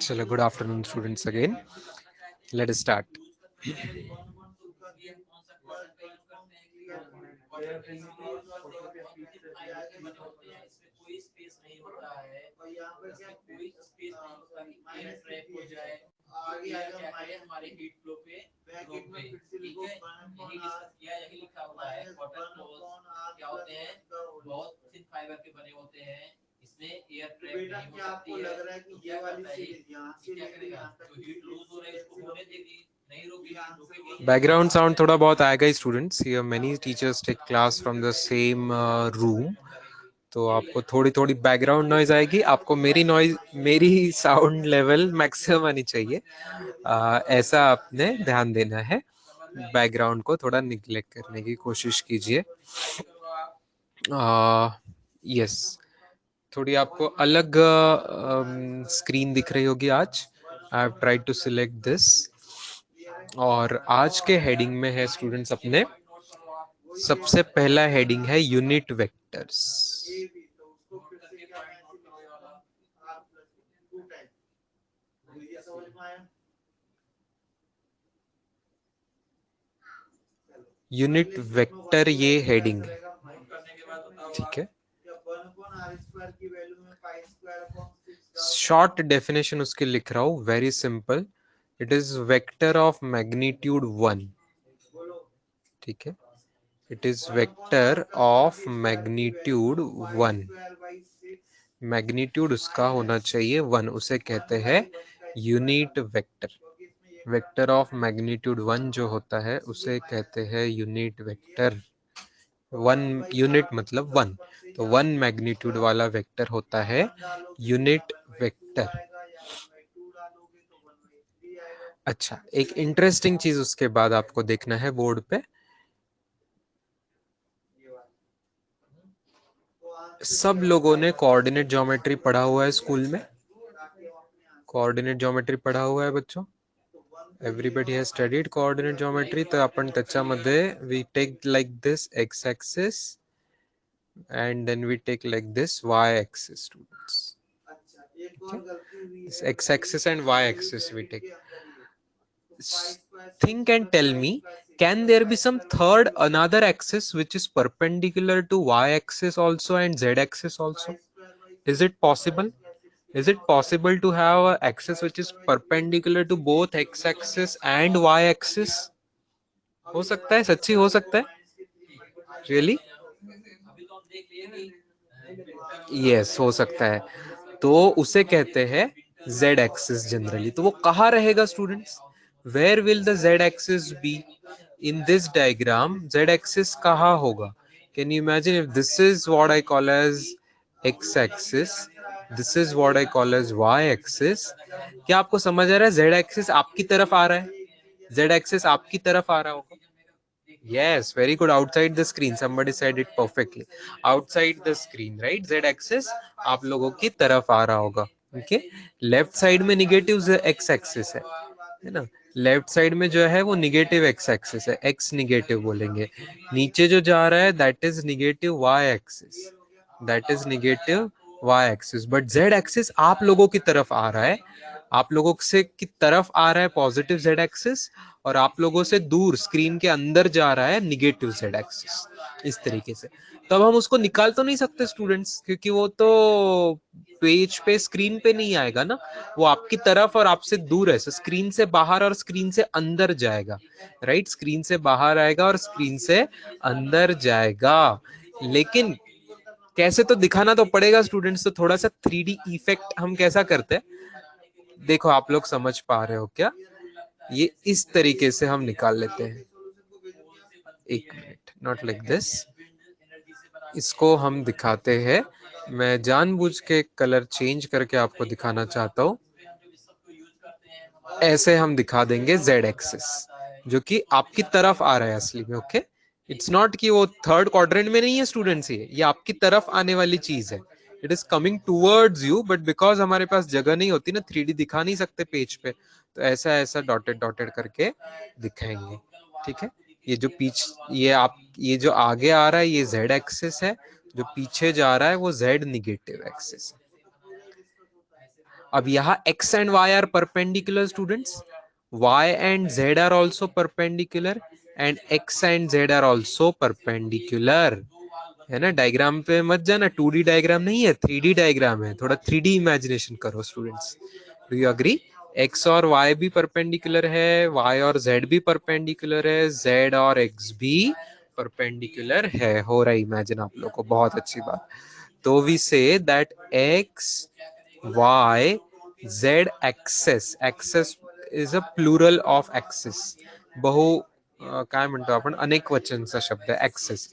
चलो, good afternoon students again. Let us start. Background sound थोड़ा बहुत आएगा students. Here many teachers take class from the same room, तो आपको थोड़ी थोड़ी बैकग्राउंड नॉइज आएगी। आपको मेरी साउंड लेवल मैक्सिमम आनी चाहिए, ऐसा आपने ध्यान देना है। बैकग्राउंड को थोड़ा निग्लेक्ट करने की कोशिश कीजिए। यस, थोड़ी आपको अलग स्क्रीन दिख रही होगी आज। I have tried to select this, और आज के हेडिंग में है स्टूडेंट्स अपने सबसे पहला हेडिंग है यूनिट वेक्टर्स। यूनिट वेक्टर ये हेडिंग है, ठीक है। शॉर्ट डेफिनेशन उसके लिख रहा हूं, very simple. It is vector of magnitude 1, ठीक है। It is vector of magnitude 1। Magnitude उसका होना चाहिए 1, उसे कहते हैं unit vector. Vector of magnitude 1 जो होता है उसे कहते हैं यूनिट वेक्टर। 1 यूनिट मतलब 1, तो 1 मैग्नीट्यूड वाला वेक्टर होता है यूनिट वेक्टर। अच्छा, एक इंटरेस्टिंग चीज उसके बाद आपको देखना है बोर्ड पे। सब लोगों ने कोऑर्डिनेट ज्योमेट्री पढ़ा हुआ है स्कूल में। कोऑर्डिनेट ज्योमेट्री पढ़ा हुआ है बच्चों? Everybody has studied coordinate geometry. तर आपण त्याच्यामध्ये we take like this x axis and then we take like this y axis, students. Okay? This x axis and y axis we take. Think and tell me, can there be some third another axis which is perpendicular to y axis also and z axis also? Is it possible? Is it possible to have an axis which is perpendicular to both x axis and y axis? हो सकता है, सच्ची हो सकता है? Really? Yes, हो सकता है। तो उसे कहते हैं z axis जनरली। तो वो कहाँ रहेगा students? Where will the z axis be? In this diagram, z axis कहाँ होगा? Can you imagine if this is what I call as x axis, this is what I call as y axis? क्या आपको समझ आ रहा है? z axis आपकी तरफ आ रहा है, z axis आपकी तरफ आ रहा होगा। Yes, very good. Outside the screen, somebody said it perfectly. Outside the screen, right? Z axis आप लोगों की तरफ आ रहा होगा। Okay? लेफ्ट साइड में निगेटिव x एक्सिस है ना। लेफ्ट साइड में जो है वो निगेटिव x एक्सिस है, x निगेटिव बोलेंगे। नीचे जो जा रहा है that is negative y axis, that is negative y axis. But z axis आप लोगों की तरफ आ रहा है, आप लोगों से की तरफ आ रहा है पॉजिटिव z एक्सिस, और आप लोगों से दूर स्क्रीन के अंदर जा रहा है निगेटिव z एक्सिस, इस तरीके से। तब हम उसको निकाल तो नहीं सकते स्टूडेंट्स, क्योंकि वो तो पेज पे स्क्रीन पे नहीं आएगा ना, वो आपकी तरफ और आपसे दूर है। स्क्रीन से बाहर और स्क्रीन से अंदर जाएगा, राइट। स्क्रीन से बाहर आएगा और स्क्रीन से अंदर जाएगा। लेकिन कैसे, तो दिखाना तो पड़ेगा स्टूडेंट्स। तो थोड़ा सा 3D इफेक्ट हम कैसा करते हैं, देखो आप लोग समझ पा रहे हो क्या? ये इस तरीके से हम निकाल लेते हैं। एक मिनट, नॉट लाइक दिस। इसको हम दिखाते हैं, मैं जानबूझ के कलर चेंज करके आपको दिखाना चाहता हूं। ऐसे हम दिखा देंगे z एक्सिस, जो कि आपकी तरफ आ रहा है असली में। ओके, इट्स नॉट कि वो थर्ड क्वाड्रेंट में नहीं है स्टूडेंट्स, ये आपकी तरफ आने वाली चीज है। It is coming towards you, but because हमारे पास जगह नहीं होती ना, 3D दिखा नहीं सकते पेज पे, तो ऐसा ऐसा डॉटेड डॉटेड करके दिखाएंगे, ठीक है। ये जो आगे आ रहा है ये z एक्सिस है, जो पीछे जा रहा है वो z निगेटिव एक्सिस है। अब यहाँ x and y are perpendicular students, y and z are also perpendicular and x and z are also perpendicular, है ना। डायग्राम पे मत जाना, 2D डायग्राम नहीं है, 3D डायग्राम है, थोड़ा 3D इमेजिनेशन करो students. Do you agree? x और y भी परपेंडिकुलर है, y और z भी परपेंडिकुलर है, z और x भी परपेंडिकुलर है। हो रहा है इमेजिन आप लोग को, बहुत अच्छी बात। तो we say that x y z axes, axes is a plural of axis, बहु काय म्हणतो आपण, अनेक वचनचा शब्द आहे एक्सेस,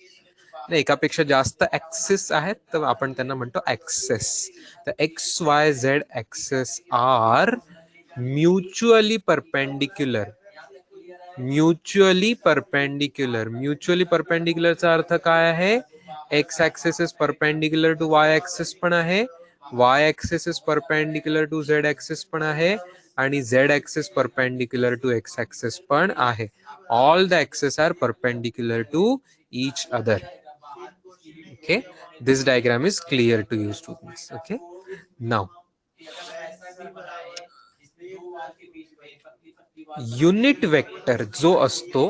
नाही एकापेक्षा जास्त ऍक्सेस आहेत तर आपण त्यांना म्हणतो ऍक्सेस। तर x y z axes are mutually perpendicular, mutually perpendicular, mutually परपेंडिक्युलरचा अर्थ काय आहे? X axes is perpendicular to y axes पण आहे, y axes is perpendicular to z axes पण आहे, आणि z axes perpendicular to x axes पण आहे. All the axes are perpendicular to each other. Okay, this diagram is clear to you students. Okay, now unit vector जो असतो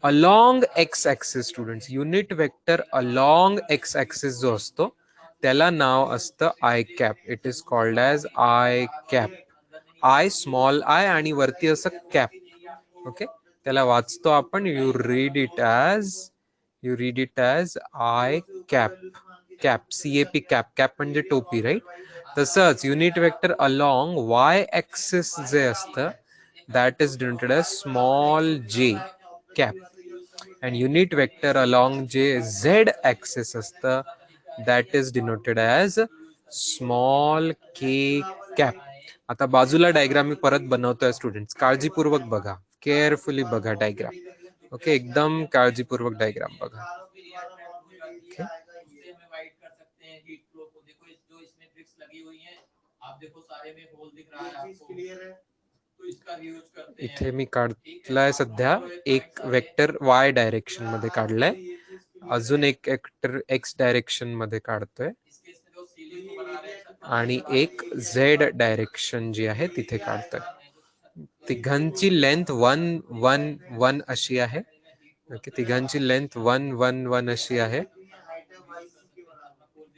along x axis, students unit vector along x axis जो असतो त्याला नाव असतं i cap. It is called as I cap. I small I आणि वरती असं cap. Okay, त्याला वाचतो आपण, you read it as i cap. Cap, CAP cap, cap म्हणजे टोपी, राईट. तसंच unit vector along Y axis जे असतं that is denoted as small j cap, and unit vector along j z axis असतं that is denoted as small k cap. आता बाजूला diagram मी परत बनवतोय स्टुडंट्स, काळजीपूर्वक बघा, केअरफुली बघा डायग्राम. ओके, एकदम काळजीपूर्वक डायग्राम बघा. ओके, इथे मी काढलाय सध्या एक वेक्टर वाय डायरेक्शन मध्ये काढलाय, अजून एक वेक्टर एक्स डायरेक्शन मध्ये काढतोय, आणि एक झेड डायरेक्शन जी आहे तिथे काढतोय. तिघांची लेंथ 1 1 1 अशी आहे. ओके, तिघांची लेंथ 1 1 1 अशी आहे.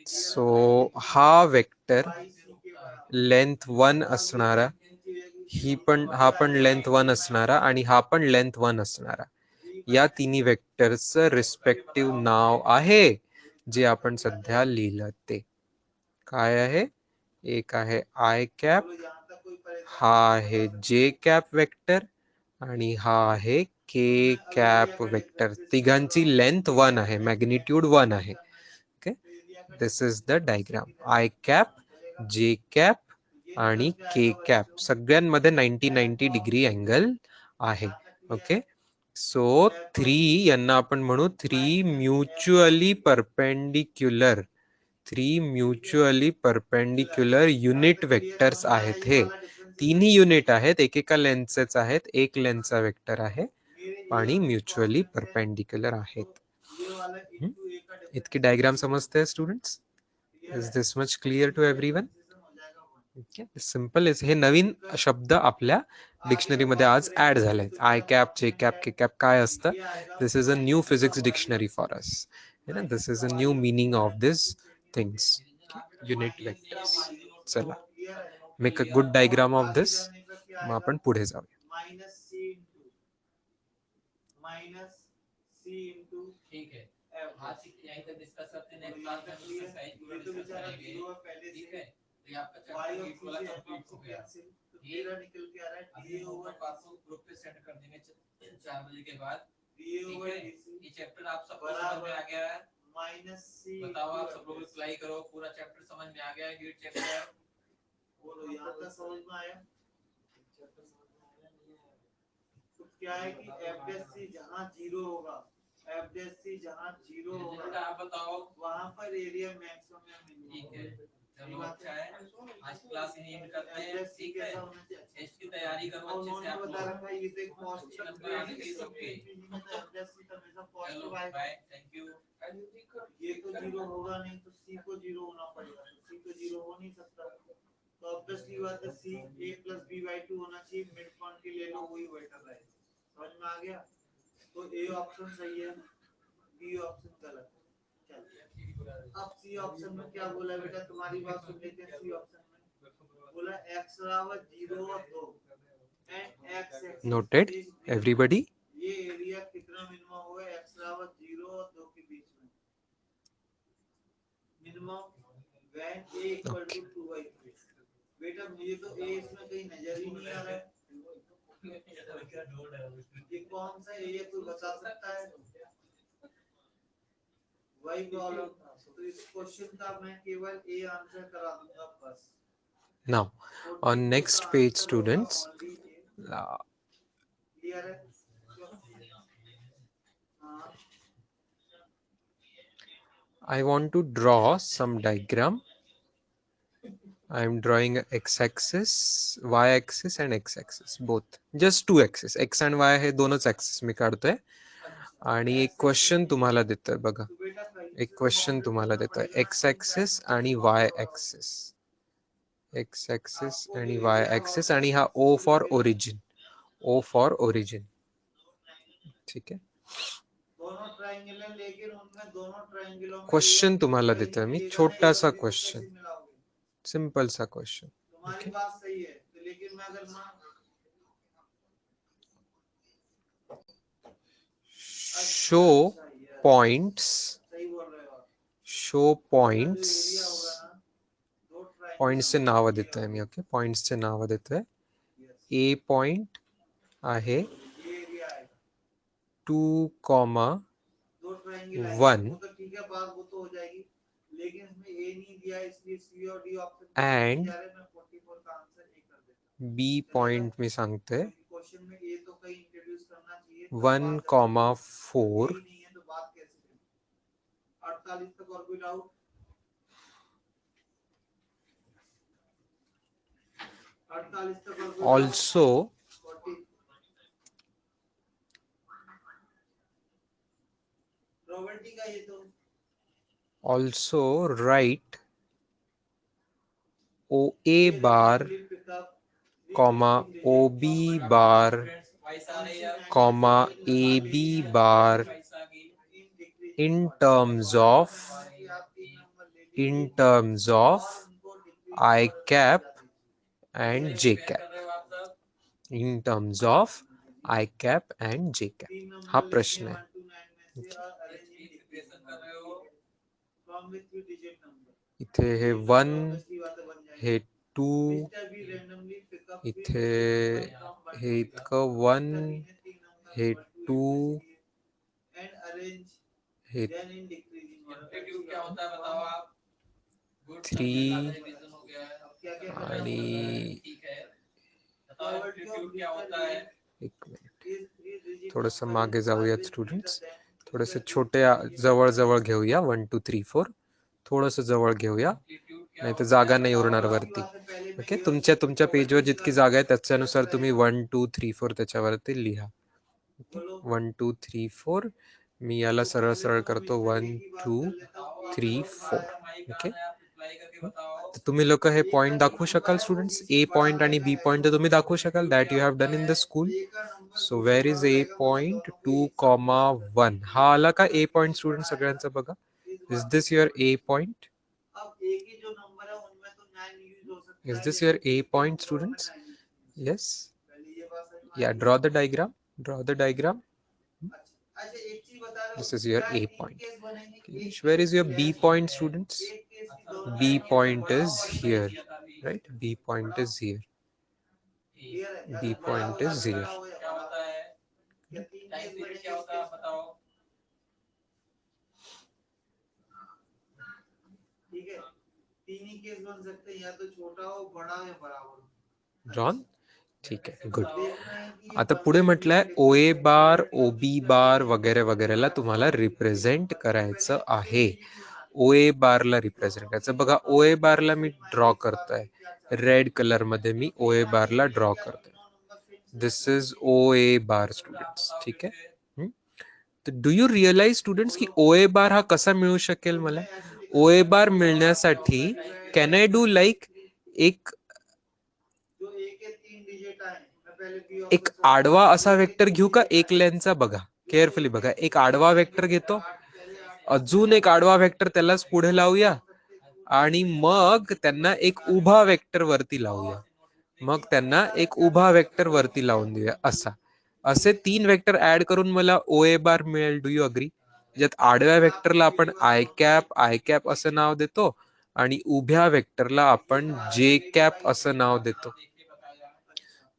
सो हा वेक्टर लेंथ 1 असणारा, हा पण लेंथ 1 असणारा, आणि हा पण लेंथ 1 असणारा, या तिन्ही वेक्टरचं रिस्पेक्टिव्ह नाव आहे जे आपण सध्या लिहिलं ते काय आहे? एक आहे आय कॅप, हा आहे जे कॅप वेक्टर, आणि हा आहे के कॅप वेक्टर. तिघांची लेंथ 1 आहे, मॅग्निट्यूड 1 आहे. Okay, this is the diagram. I cap, j cap आणि के कॅप, सगळ्यांमध्ये 90-90 डिग्री अँगल आहे. ओके, सो 3 यांना आपण म्हणू 3 mutually perpendicular, 3 mutually perpendicular unit vectors आहेत. हे तिन्ही युनिट आहेत, एकेका लेंथचेच आहेत, एक लेंथचा वेक्टर आहे आणि म्युच्युअली परपेंडिक्युलर आहेत. इतकी डायग्राम समजते students? Is this much clear to everyone? Simple is. हे नवीन शब्द आपल्या डिक्शनरी मध्ये आज ऍड झाले. I cap, j cap, k cap काय असतं? This is a new physics dictionary for us. This is a new meaning of this things, unit vectors. चला, make a good diagram of this. मग आपण पुढे जाऊया. ठीक है, आज यहीं तक डिस्कस करते हैं, नेक्स्ट क्लास में एक्सरसाइज पूरा डिस्कस करेंगे. ठीक है, तो ये आपका चैप्टर 8 वाला कंप्लीट हो गया. ये निकल के आ रहा है ये ओवर परसों ग्रुप पे सेंड कर देंगे 4 बजे के बाद. ठीक है, ये चैप्टर आप सबको समझ में आ गया है? -c, बताओ आप सब लोग रिप्लाई करो, पूरा चैप्टर समझ में आ गया है? यूनिट चैप्टर बोलो, यहां तक समझ में आया? चैप्टर समझ में आया नहीं है? तो क्या है कि एफडेसी जहां 0 होगा, एफडेसी जहां 0 होगा, आप बताओ वहां पर एरिया मैक्सिमम मिलेगा. ठीक है, चलो अच्छा है, आज क्लास यहीं एंड करते हैं. ठीक है, टेस्ट की तैयारी करो अच्छे से आप लोग. बता रहा है ये तो पॉजिटिव नंबर आने चाहिए सबके. चलो बाय, थैंक यू. ये तो 0 होगा नहीं, तो सी को 0 होना पड़ेगा. सी को 0 हो नहीं सकता, ऑब्वियसली बात है सी a प्लस b बाई 2 होना चाहिए, मिड पॉइंट के ले लो वही बेटर रहेगा। समझ में आ गया? तो ए ऑप्शन सही है, बी ऑप्शन गलत है। चल अब सी ऑप्शन में क्या बोला बेटा, तुम्हारी बात सुन लेते हैं। सी ऑप्शन में बोला x बराबर 0 और 2 and x axis noted everybody. ये एरिया कितना मिनिमम होगा x बराबर 0 और 2 के बीच में, minimum when a equal to 2/3। बेटा मुझे तो a इसमें कहीं नजर ही नहीं आ रहा है, ये कौन सा ए कोई बता सकता है? वही प्रॉब्लम था, तो इस क्वेश्चन का मैं केवल ए आंसर करा दूंगा बस। Now on next page students, clear है? I want to draw some diagram. I am drawing x-axis, y-axis and x-axis both. Just two axes, x and y हे दोनच axis मी काढतोय आणि एक क्वेश्चन तुम्हाला देतोय बघा. एक क्वेश्चन तुम्हाला देतोय x-axis आणि y-axis. x-axis आणि y-axis आणि हा O for origin. O for origin. ठीक है. दोनों ट्रायंगल है लेकिन उनमें दोनों ट्रायंगलों में क्वेश्चन तुम्हाला देतोय मी, छोटा सा क्वेश्चन, सिंपल सा क्वेश्चन. तुम्हारी बात सही है, तो लेकिन मैं अगर show points, show points, पॉइंट्सचे नाव देतोय मी. ओके, पॉइंट्सचे नाव देतोय. ए पॉइंट आहे 2,1 and बी पॉइंट मी सांगतोय 1,4. 48 तक और कोई डाउट? 48 तक और कोई also प्रॉपर्टी का ये तो also write OA bar comma OB bar comma AB bar in terms of I cap and J cap. In terms of I cap and J cap. हा प्रश्न आहे. इथे हे 1, हे 2, इथे हे इतकं 1, हे 2, हे 3 आणि एक मिनिट, थोडस मागे जाऊयात स्टुडंट्स. थोडेसे छोटे जवळ जवळ घेऊया. 1 2 3 4 थोडस जवळ घेऊया, नाही तर जागा नाही उरणार वरती. ओके, तुमच्या पेजवर जितकी जागा आहे त्याच्यानुसार तुम्ही 1 2 3 4 त्याच्यावरती लिहा. 1 2 3 4. मी याला सरळ सरळ करतो. 1 2 3 4. ओके, तुम्ही लोक हे पॉइंट दाखवू शकाल स्टुडंट्स? ए पॉइंट आणि बी पॉइंट तर तुम्ही दाखवू शकाल, that you have done in the school. So where is A point 2,1? हा आला का ए पॉइंट स्टुडंट सगळ्यांचा? बघा, is this your A point? Is this your A point students? Yes. Yeah, draw the diagram. Draw the diagram. This is your A point. Okay. Where is your B point, students? B point is here, right? B point is here. B point is here. ठीक है, तीन ही केस बन सकते हैं, या तो छोटा हो, बड़ा या बराबर. Drawn? ठीक आहे, गुड. आता पुढे म्हटलंय OA बार, OB बार वगैरे वगैरेला तुम्हाला रिप्रेझेंट करायचं आहे. OA बारला रिप्रेझेंट करायचं. बघा, OA बारला मी ड्रॉ करतोय रेड कलर मध्ये. मी OA बारला ड्रॉ करतोय. दिस इज OA बार स्टुडंट्स. ठीक आहे. तर डू यू रिअलाइज स्टुडंट्स की OA बार हा कसा मिळू शकेल मला? OA बार मिळण्यासाठी कॅन आय डू लाईक एक पहले बी एक आडवा असा वेक्टर घेऊ का एक लेनचा? बघा केअरफुली बघा, एक आडवा वेक्टर घेतो, अजून एक आडवा वेक्टर त्यालाच पुढे लावूया आणि मग त्यांना एक उभा वेक्टर वरती लावूया, मग त्यांना एक उभा वेक्टर वरती लावून देऊया. असे 3 वेक्टर ऍड करून मला ओ ए बार मिळेल. Do you agree? ज्यात आडव्या वेक्टरला आपण आय कॅप असं नाव देतो आणि उभ्या वेक्टरला आपण जे कॅप असं नाव देतो.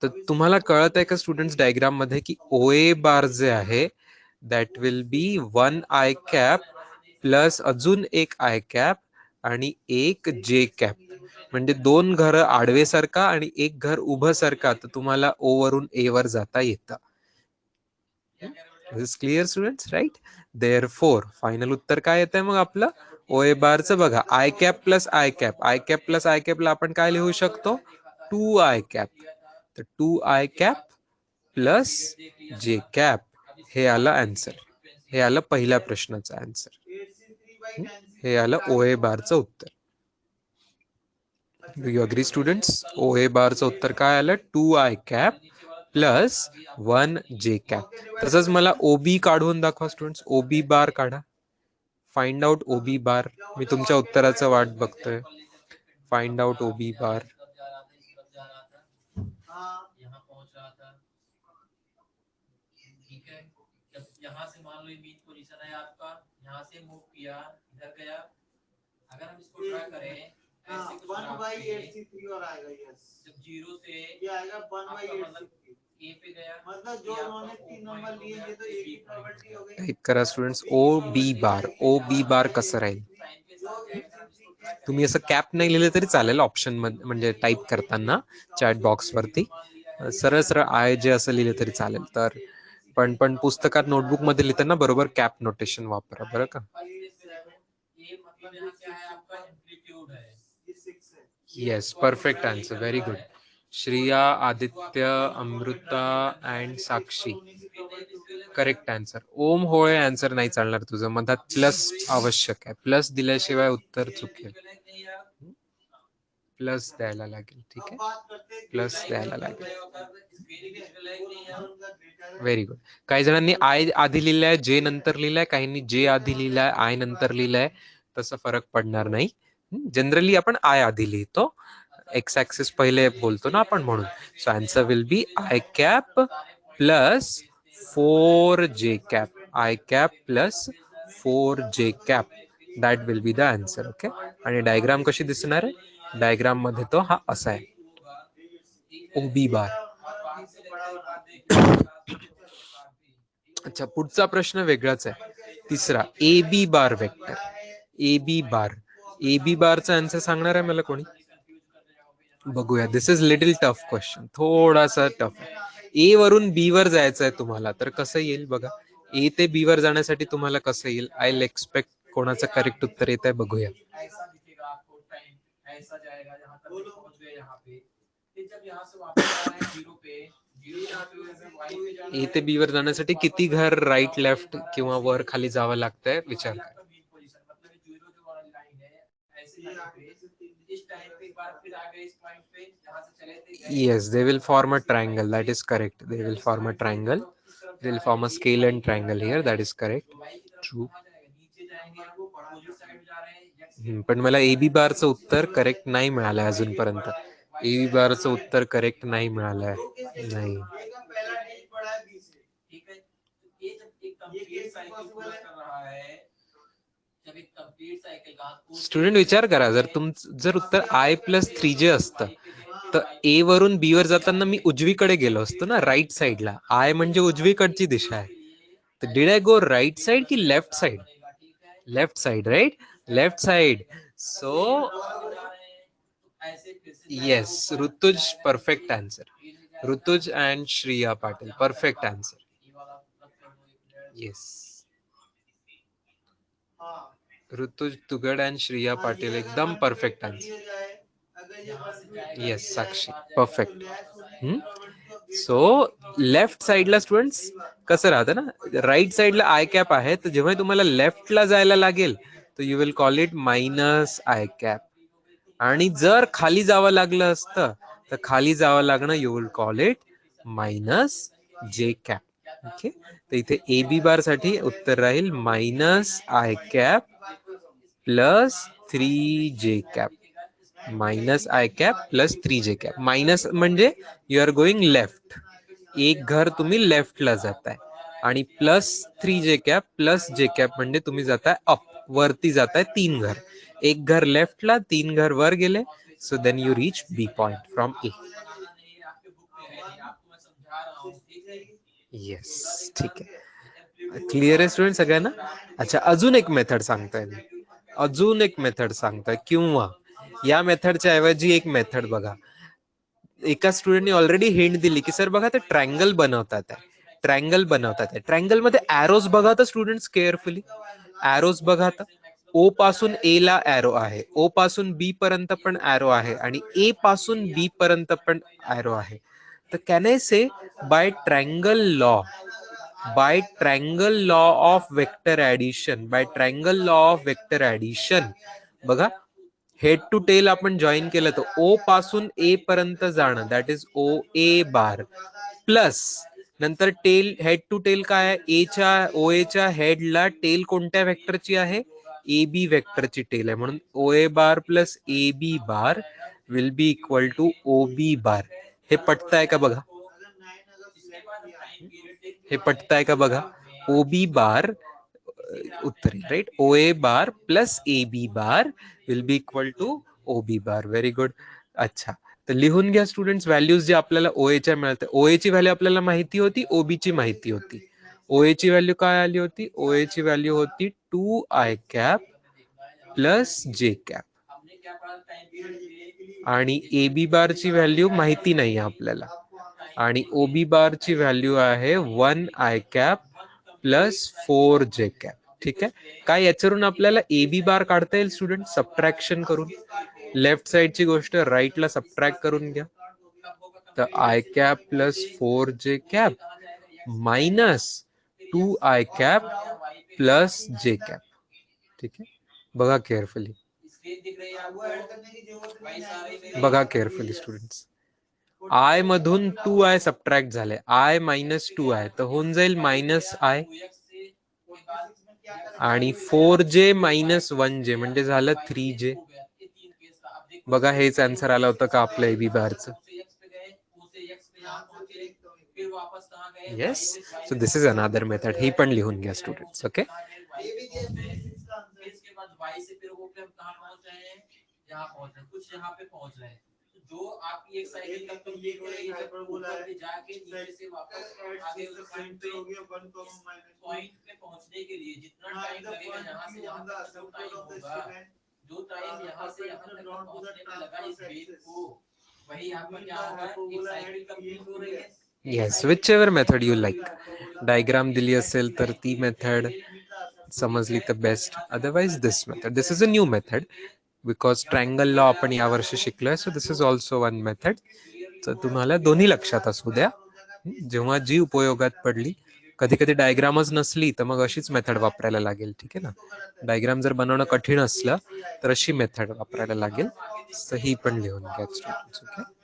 तर तुम्हाला कळत आहे का स्टुडंट्स डायग्राम मध्ये की ओ ए बार जे आहे that will B 1 I cap plus अजून एक आय कॅप आणि एक जे कॅप, म्हणजे 2 घर आडवे सारखा आणि एक घर उभं सारखा. तर तुम्हाला ओ वरून ए वर जाता येतं. This clear students, right? Therefore final उत्तर काय येतंय मग आपलं ओ ए बारचं? बघा i cap plus i cap, I cap plus i कॅपला आपण काय लिहू शकतो? 2 आय कॅप. तर 2 i cap plus j cap हे आलं आन्सर. हे आलं पहिल्या प्रश्नाचं आन्सर. हे आलं ओ ए बारचं उत्तर. Do you agree students? O A बारचं उत्तर काय आलं? 2 आय कॅप प्लस 1 जे कॅप. तसंच मला ओबी काढून दाखवा स्टुडंट्स. ओबी बार काढा. फाइंड आउट ओबी बार. मी तुमच्या उत्तराचं वाट बघतोय. फाइंड आउट ओबी बार. यहाँ पहुंच रहा था, ठीक है। जब यहाँ से मान लो मीन पोजीशन है आपका, यहाँ से मूव किया, इधर गया, अगर हम इसको ट्राई करें ऐसे कुछ 1/8c3 और आएगा। यस, जब 0 से ये आएगा 1/8c3 ए पे गया, मतलब जो उन्होंने 3 नंबर लिए थे तो एक ही प्रॉपर्टी हो गई। टाइप करा स्टुडंट्स ओ बी बार. ओ बी बार कसं राहील? तुम्ही असं कॅप नाही लिहिलं तरी चालेल ऑप्शन मध्ये, म्हणजे टाईप करताना चॅट बॉक्स वरती सरळ सरळ आय जे असं लिहिलं तरी चालेल. तर पण पुस्तकात नोटबुक मध्ये लिहिताना बरोबर कॅप नोटेशन वापरा बरं का. Yes, perfect answer, very good. Shriya, Aditya, Amruta and Sakshi, correct answer. Om Hole answer नाही चालणार तुझं, मधात प्लस आवश्यक आहे. प्लस दिल्याशिवाय उत्तर चुकेल. प्लस द्यायला लागेल, ठीक आहे, प्लस द्यायला लागेल. Very good. काही जणांनी आय आधी लिहिलाय, जे नंतर लिहिलाय, काहींनी जे आधी लिहिलाय, आय नंतर लिहिलाय. तसं फरक पडणार नाही. जनरली आपण आय आधी लिहितो, एक्स ऍक्सिस पहिले बोलतो ना आपण, म्हणून. So answer will be I cap plus 4 J cap. I cap plus 4 J cap, that will be the answer. Okay. आणि डायग्राम कशी दिसणार आहे? डायग्राम मध्ये तो हा असा आहे, ओबी बार. अच्छा, पुढचा प्रश्न वेगळाच आहे. तिसरा, ए B bar vector. A B bar, A B बारचा आन्सर सांगणार आहे मला कोणी? बघूया. दिस इज लिटिल टफ क्वेश्चन, थोडासा टफ आहे. ए वरून बी वर जायचं आहे तुम्हाला, तर कसं येईल बघा. ए ते बी वर जाण्यासाठी तुम्हाला कसं येईल? आय विल एक्सपेक्ट कोणाचं करेक्ट उत्तर येत आहे बघूया. ए ते बी वर जाण्यासाठी किती घर राईट लेफ्ट किंवा वर खाली जावं लागतंय विचार करा. Yes, they will form a triangle. That is correct. They will form a triangle. They will form a scale and triangle here. That is correct. True. पण मला ए बी बारचं उत्तर करेक्ट नाही मिळालंय अजूनपर्यंत. ए बी बारचं उत्तर correct नाही मिळालंय. नाही. स्टुडंट विचार करा, जर उत्तर आय प्लस 3जे असतं तर ए वरून बी वर जाताना मी उजवीकडे गेलो असतो ना, राईट साईडला. आय म्हणजे उजवीकडची दिशा आहे. तर did I go right side की left side? Left side, right? Left side. So yes, Rutuj, perfect answer. Rutuj and Shriya Patil, perfect answer. Yes, Rutuj Tugad and Shriya Patil, एकदम perfect answer. Yes, Sakshi, perfect. So left साइडला स्टुडंट्स कसं राहतं ना, राईट साइडला आय कॅप आहे, तर जेव्हा तुम्हाला लेफ्टला जायला लागेल तर you will call it minus i cap. आणि जर खाली जावं लागलं असतं तर खाली जावं लागणं, you will call it minus जे कॅप. ओके, तर इथे ए बी बार साठी उत्तर राहील मायनस आय कॅप प्लस 3 जे cap. Minus I cap plus 3 जे कॅप. मायनस म्हणजे यू आर गोइंग लेफ्ट, एक घर तुम्ही लेफ्टला जाताय, आणि प्लस 3 जे कॅप प्लस जे कॅप म्हणजे तुम्ही जाताय अप, वरती जाताय 3 घर. एक घर लेफ्टला, 3 घर वर गेले. So then you reach B point from A. Yes, ठीक आहे. क्लिअर आहे स्टुडंट सगळ्यांना? अच्छा, अजून एक मेथड सांगताय मी, अजून एक मेथड सांगताय, किंवा या मेथडच्या ऐवजी एक मेथड बघा. एका स्टुडंटने ऑलरेडी हिंट दिली की सर बघा ते ट्रायंगल बनवतात आहे, ट्रायंगल बनवतात आहे. ट्रायंगल मध्ये एरोज बघा तर स्टुडंट्स केअरफुली, एरोज बघा तर ओ पासून ए ला एरो आहे, ओ पासून बी पर्यंत पण एरो आहे, आणि ए पासून बी पर्यंत पण एरो आहे. तर can I say by triangle law, by triangle law of vector addition, by triangle law of vector addition बघा, हेड टू टेल आपण जॉईन केलं तर ओ पासून ए पर्यंत जाणं, that is O A bar, plus नंतर टेल, हेड टू टेल काय आहे, एच्या ओ एच्या हेडला टेल कोणत्या वेक्टरची आहे, ए बी वेक्टरची टेल आहे, म्हणून O A bar plus A B bar will be equal to O B bar. हे पटताय का बघा, हे पटताय का बघा, ओ बी बार उत्तर येईल, right. O A bar plus A B bar will be equal to O B bar. Very good. अच्छा, तर लिहून घ्या स्टुडंट्स व्हॅल्यूज जे आपल्याला ओएच्या मिळते. ओएची व्हॅल्यू आपल्याला माहिती होती, ओबीची माहिती होती. ओएची व्हॅल्यू काय आली होती, ओएची व्हॅल्यू होती 2i cap plus j cap, आणि ए बी बारची व्हॅल्यू माहिती नाही आपल्याला, आणि ओ बी बारची व्हॅल्यू आहे 1i cap plus 4j cap. ठीक आहे, काय याच्यावरून आपल्याला ए बी बार काढता येईल स्टुडंट, सबट्रॅक्शन करून. लेफ्ट साइडची गोष्ट राईटला सबट्रॅक्ट करून घ्या, तर I cap plus 4j cap minus 2i cap plus j cap. ठीक आहे, बघा केअरफुली, बघा केअरफुली स्टुडंट्स. आय मधून 2i सबट्रॅक्ट झाले, आय मायनस 2i तर होऊन जाईल मायनस आय, आणि 4j मायनस 1j म्हणजे झालं 3j. बघा हेच आन्सर आलं होतं का आपलं एबी बारचं. Yes, so this is another method, ही पण लिहून घ्या स्टुडंट्स. ओके, जो आपकी एक साइकिल तक कंप्लीट हो रही है, ऊपर पे जाके नीचे से वापस आगे उस पॉइंट पे हो गया 1 पॉइंट पे पहुंचने के लिए जितना टाइम लगेगा यहां से यहां तक जो टाइम होगा, जो टाइम यहां से यहां तक पहुंचने में लगा इस वेव को, वही आपका क्या होगा, एक साइकिल कंप्लीट हो रही है. Yes, which ever method you like. Diagram दिली असेल तर ती मेथड समजली तर best, otherwise this method, this is a new method because triangle law आपण यावर्षी शिकलोय, so this is also one method. तर तुम्हाला दोन्ही लक्षात असू द्या, जेव्हा जी उपयोगात पडली. कधी कधी डायग्रामच नसली तर मग अशीच मेथड वापरायला लागेल. ठीक आहे ना, डायग्राम जर बनवणं कठीण असलं तर अशी मेथड वापरायला लागेल. तर ही पण लिहून घ्या students. Okay,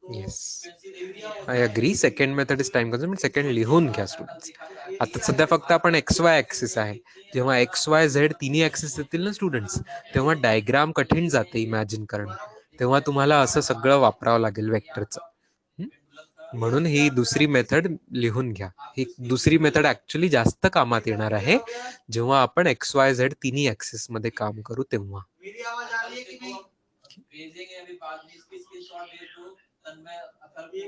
yes, I agree, second method is time consuming, second लिहून घ्या स्टुडंट्स. आता सध्या फक्त आपण एक्स वाय ऍक्सिस आहे, जेव्हा एक्स वाय झेड तिन्ही ऍक्सिस येतील ना स्टुडंट्स, तेव्हा डायग्राम कठीण जाते इमॅजिन करणं, तेव्हा तुम्हाला असं सगळं वापरावं लागेल वेक्टरचं. म्हणून ही दुसरी मेथड लिहून घ्या. ही दुसरी मेथड ऍक्च्युली जास्त कामात येणार आहे जेव्हा आपण एक्स वाय झेड तिन्ही ऍक्सिस मध्ये काम करू तेव्हा. भेजेंगे अभी बाद में इसकी स्क्रीनशॉट भेज दो, तन्मय अकल ए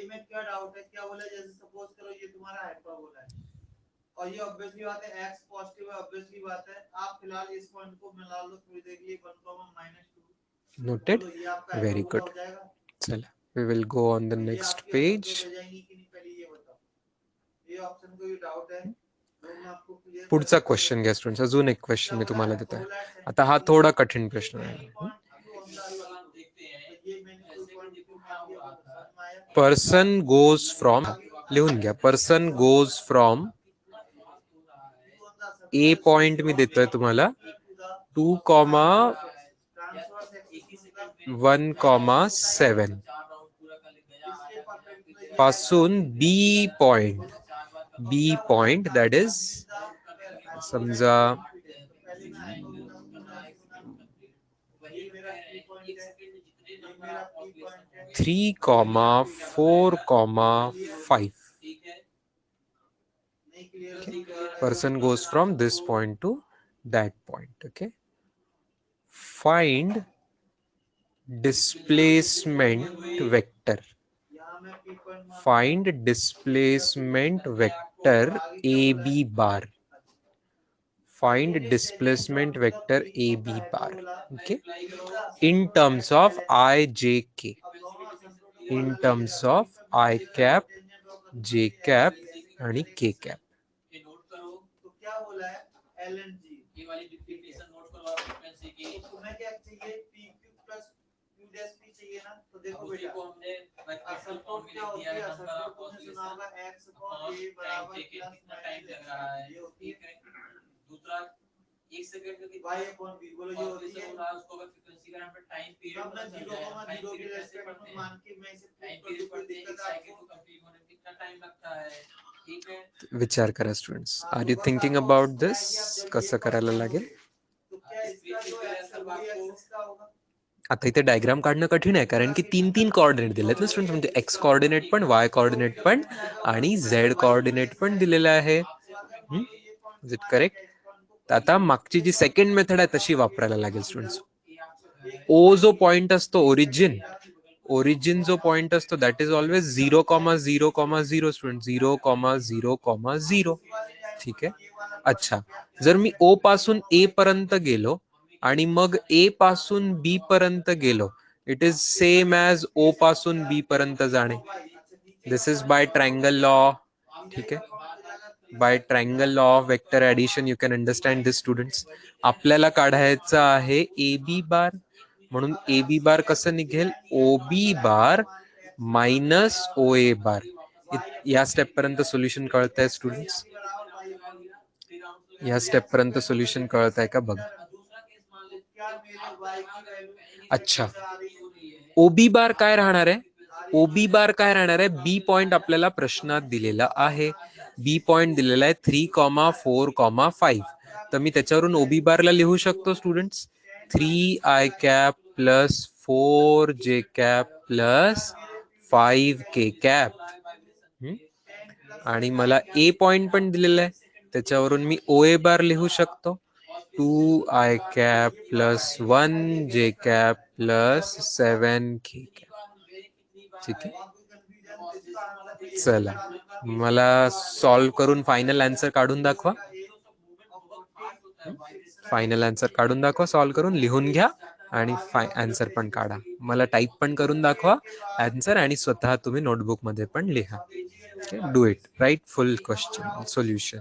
में क्या डाउट है, क्या बोला, जैसे सपोज करो ये तुम्हारा हाइपरबोला है और ये ऑब्वियसली बात है x पॉजिटिव है, ऑब्वियसली बात है आप फिलहाल इस पॉइंट को मिला लो थोड़ी देर के लिए 1, नोटेड, वेरी गुड. चला, we will go on the next page. ये ऑप्शन को ये डाउट है, पुढचा क्वेश्चन घ्या स्टुडंट्स, अजून एक क्वेश्चन मी तुम्हाला देतो आहे. आता हा थोडा कठीण प्रश्न आहे. पर्सन गोज फ्रॉम, लिहून घ्या, person goes from A point मी देतोय तुम्हाला 2, 1,7 पासून बी पॉइंट दॅट इज समजा 3,4,5. Okay. Person goes from this point to that point. Okay. Find displacement vector. Find displacement vector AB bar. Find displacement vector AB bar. Okay. In terms of I, J, K. In terms of I cap, J cap आणि K cap. तो क्या बोला है L end जी ये वाली definition note करो आप frequency की तो तुम्हें क्या चाहिए P Q plus Q dash P चाहिए ना तो देखो बेटा को हमने असल तो क्या होती है असल तो तुमने सुना होगा x अपॉन a बराबर प्लस टाइम लग रहा है ये होती है दूसरा 1 सेकंड की y अपॉन b बोलो ये होती है उसको अगर फ्रीक्वेंसी का यहाँ पे टाइम पीरियड पता चल जाए 0,0 के रेस्पेक्ट में मान के मैं इसे टाइम पीरियड पढ़ते हैं साइकिल को कंप्लीट होने में कितना टाइम लगता है. विचार करा students. Are you thinking about this? कसं करायला लागेल? आता इथे डायग्राम काढणं कठीण आहे कारण की 3 कोऑर्डिनेट दिलेत ना स्टुडंट्स. म्हणजे एक्स कोऑर्डिनेट पण, वाय कोऑर्डिनेट पण आणि झेड कोऑर्डिनेट पण दिलेलं आहे. Is it correct? आता मागची जी सेकंड मेथड आहे तशी वापरायला लागेल स्टुडंट्स. ओ जो पॉइंट असतो ओरिजिन जो पॉइंट असतो दॅट इज ऑलवेज 0,0,0 स्टुडंट. 0,0,0,0. ठीक आहे. अच्छा, जर मी ओ पासून ए पर्यंत गेलो आणि मग ए पासून बी पर्यंत गेलो, it is same as O पासून बी पर्यंत जाणे. This is by triangle law. ठीक आहे. By triangle law of vector addition you can understand this students. आपल्याला काढायचं आहे ए बी बार. म्हणून ए बी बार कसं निघेल? ओ B bar minus O A बार. या स्टेप पर्यंत सोल्युशन कळत आहे स्टुडंट्स? या स्टेप पर्यंत सोल्युशन कळत आहे का बघा. अच्छा, ओबी बार काय राहणार आहे? ओबी बार काय राहणार आहे? बी पॉइंट आपल्याला प्रश्नात दिलेला आहे. बी पॉइंट दिलेला आहे 3,4,5. तर मी त्याच्यावरून ओबी बारला लिहू शकतो students. 3i cap plus 4j cap plus 5k cap. आणि मला ए पॉइंट पण दिलेला आहे, त्याच्यावरून मी ओ ए बार लिहू शकतो. 2i cap plus 1j cap plus 7k cap. ठीक आहे. चला, मला सॉल्व करून फायनल आन्सर काढून दाखवा. फायनल आन्सर काढून दाखवा. सॉल्व करून लिहून घ्या आणि आन्सर पण काढा. मला टाईप पण करून दाखवा आन्सर आणि स्वतः तुम्ही नोटबुक मध्ये पण लिहा. Do it. Right full question solution.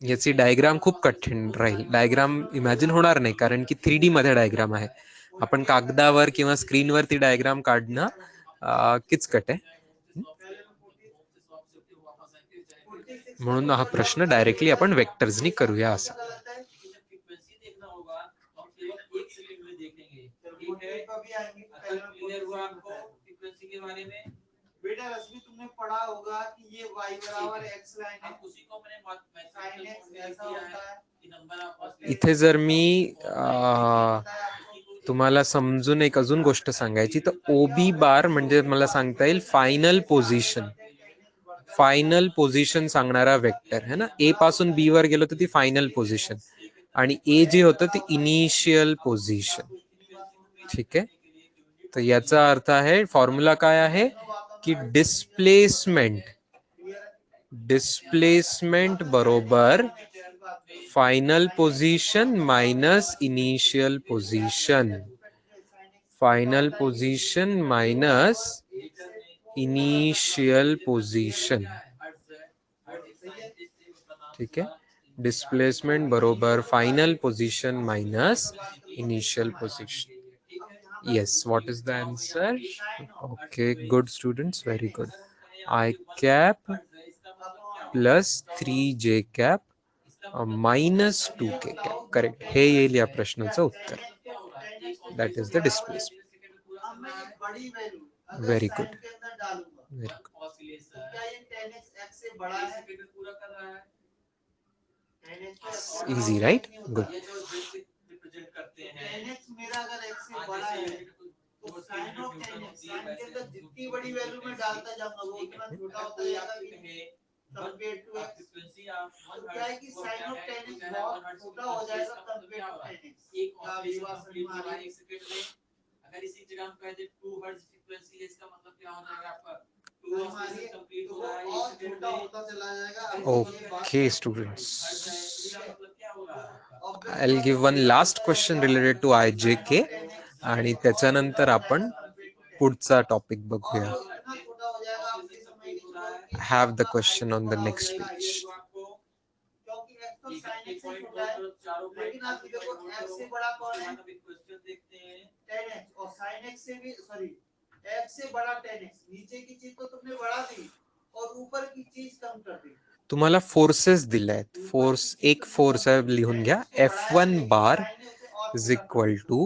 याची डायग्राम खूप कठीण राहील. डायग्राम इमॅजिन होणार नाही कारण की 3D मध्ये डायग्राम आहे. आपण कागदावर किंवा स्क्रीनवर ती डायग्राम काढणं किचकट आहे. म्हणून हा प्रश्न डायरेक्टली आपण वेक्टर्सनी करूया असं. बेटा रश्मि तुमने पढ़ा होगा कि ये y बराबर x लाइन है, उसी को मैंने sin x ऐसा होता है कि नंबर ऑफ. इथे जर मी तुम्हाला समजून एक अजून गोष्ट सांगायची तर ओबी बार म्हणजे मला सांगता येईल फायनल पोझिशन. फायनल पोझिशन सांगणारा वेक्टर है ना. ए पासून बी वर गेलो तर ती फायनल पोझिशन आणि ए जे होतं ती इनिशियल पोझिशन. ठीक आहे. तर याचा अर्थ आहे, फॉर्म्युला काय आहे की डिस्प्लेसमेंट बरोबर final position minus initial position. Final position minus initial position. ठीक आहे. डिस्प्लेसमेंट बरोबर final position minus initial position. Yes, what is the answer? Okay, good students, very good. I cap plus 3j cap minus 2k cap. Correct. हे येईल या प्रश्नाचं उत्तर. that is the displacement. अब मैं ये बड़ी वैल्यू अगर Very साइन good. के अंदर डालूंगा Very good. तो क्या ये 10x x से बड़ा है? 10x तो It's x easy, right? Good. 10x मेरा अगर x से बड़ा है तो साइन ऑफ 10x साइन के अंदर जितनी बड़ी वैल्यू मैं डालता जाऊंगा वो उतना छोटा होता जाएगा कि कंपेयर टू x। तो क्या है कि साइन ऑफ 10x बहुत छोटा हो जाएगा कंपेयर टू 10x। क्या ये बात समझ में आ रही है? अगर इसी जगह हम कह दे 2 हर्ट्ज फ्रीक्वेंसी है, इसका मतलब क्या हो जाएगा आपका 2 ऑसिलेशन कंप्लीट हो रहा है, और छोटा होता चला जाएगा। Okay, students. इसका मतलब क्या हो रहा है? I'll give one last question related to IJK आणि त्याच्यानंतर आपण पुढचा टॉपिक बघूया. Have the question on the next page. क्योंकि x तो sin x से छोटा है, लेकिन आप देखो x से बड़ा कौन है? क्वेश्चन देखते हैं 10x और sin x से भी सॉरी x से बड़ा 10x। नीचे की चीज तो तुमने बढ़ा दी और ऊपर की चीज कम कर दी। तुम्हाला फोर्सेस दिल्यात. फोर्स एक फोर्स आहे, लिहून घ्या. F1 bar is equal to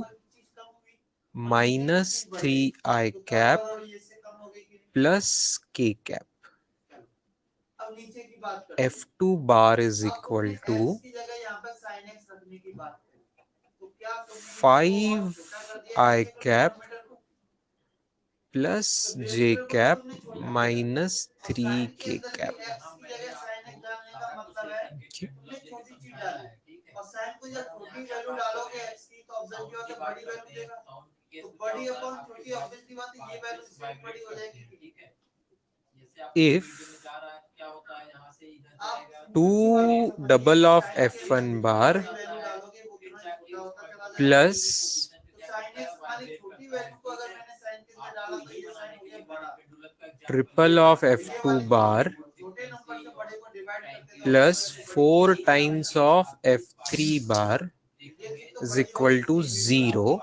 minus 3i cap plus k cap. अब नीचे की बात करते हैं। F2 bar is equal to x की जगह यहाँ पर sin x रखने की बात करें तो क्या तुमने 5i cap plus j cap minus 3k cap. x की जगह sin x डालने का मतलब है तुमने छोटी चीज डाली और sin को जब छोटी वैल्यू डालोगे x की तो ऑब्जर्व किया तो बड़ी वैल्यू देगा। तो बड़ी अपॉन छोटी ऑब्वियसली बात है ये वैल्यू से बड़ी हो जाएगी। If 2 double of F1 bar plus triple of F2 bar plus 4 times of F3 bar is equal to 0.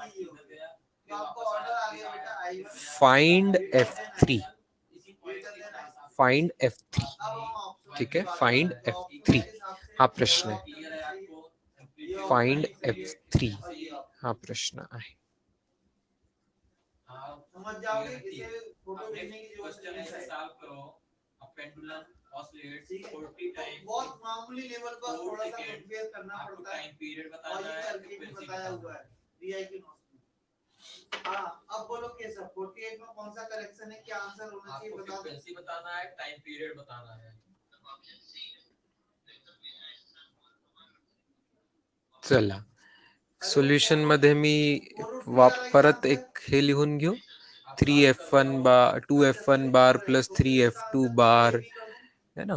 Find F3. Find F3. ठीक है, फाइंड F3 हा प्रश्न आहे. फाइंड F3 हा प्रश्न आहे. समझ जाओगे इसे फोटो भेजने की जरूरत क्वेश्चन नहीं ऐसे है। सॉल्व करो. अ पेंडुलम ऑसिलेट्स 40 टाइम्स बहुत मामूली लेवल पर थोड़ा सा सेकंड कंपेयर करना पड़ता है टाइम पीरियड और बताना ये है, करके भी बताया हुआ है बीआई के नोट्स में। हाँ अब बोलो कैसा 48 में कौन सा करेक्शन है, क्या आंसर होना चाहिए बता दो। फ्रीक्वेंसी बताना है, टाइम पीरियड बताना है. चला सोल्युशन मध्ये मी परत एक हे लिहून घेऊ. 3f1 बार 2f1 बार प्लस 3f2 बार है ना.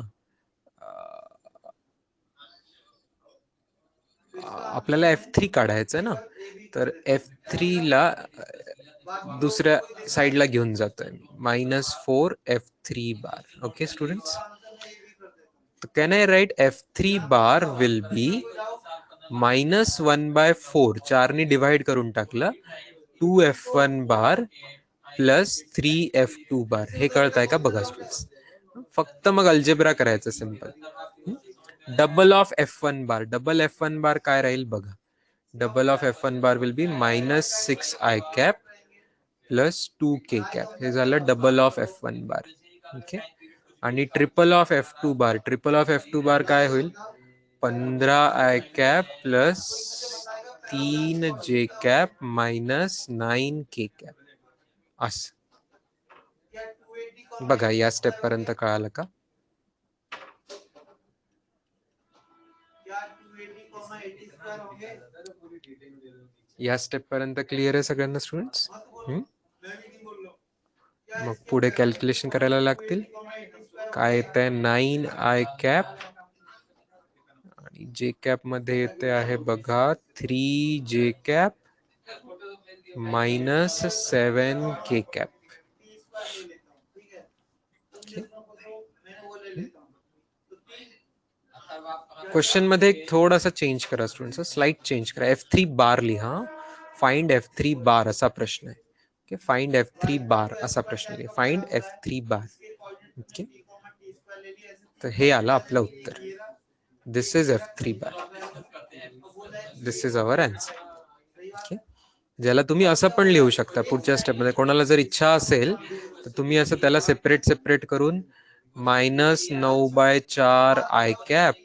आपल्याला F3 काढायचं ना, तर F3 ला दुसऱ्या साइडला घेऊन जातोय. -4 F3 bar. Okay students, can I right F3 bar will बी -1/4. 4 ने डिवाइड करून टाकलं 2f1 बार प्लस 3f2 बार. हे कळतंय का बघा स्टुडंट्स. फक्त मग अल्जेब्रा करायचं simple. Double of F1 bar. Double F1 bar काय राहील बघा. Double of F1 bar will be -6i cap plus 2k cap. हे झालं double of F1 bar. Okay. आणि triple of F2 bar. Triple of F2 bar काय होईल 15i cap plus 3j cap minus 9k cap. असं बघा. या step पर्यंत कळालं का. या स्टेप पर्यंत क्लिअर आहे सगळ्यांना स्टुडंट्स. मग पुढे कॅल्क्युलेशन करायला लागतील. काय येतंय 9i cap आणि जे कॅप मध्ये येते आहे बघा 3j cap minus 7k cap. Question मध्ये एक थोडासा चेंज करा स्टुडंट्स. स्लाइड चेंज करा. F3 बार लिहा. फाइंड F3 बार असा प्रश्न आहे. ओके. फाइंड F3 बार असा प्रश्न आहे. Find F3 bar. ओके. तर हे आलं आपलं उत्तर. This is F3 bar. This is our answer. Okay. ज्याला तुम्ही असं पण लिहू शकता पुढच्या स्टेपमध्ये. कोणाला जर इच्छा असेल तर तुम्ही असं त्याला सेपरेट करून -9/4 आय कॅप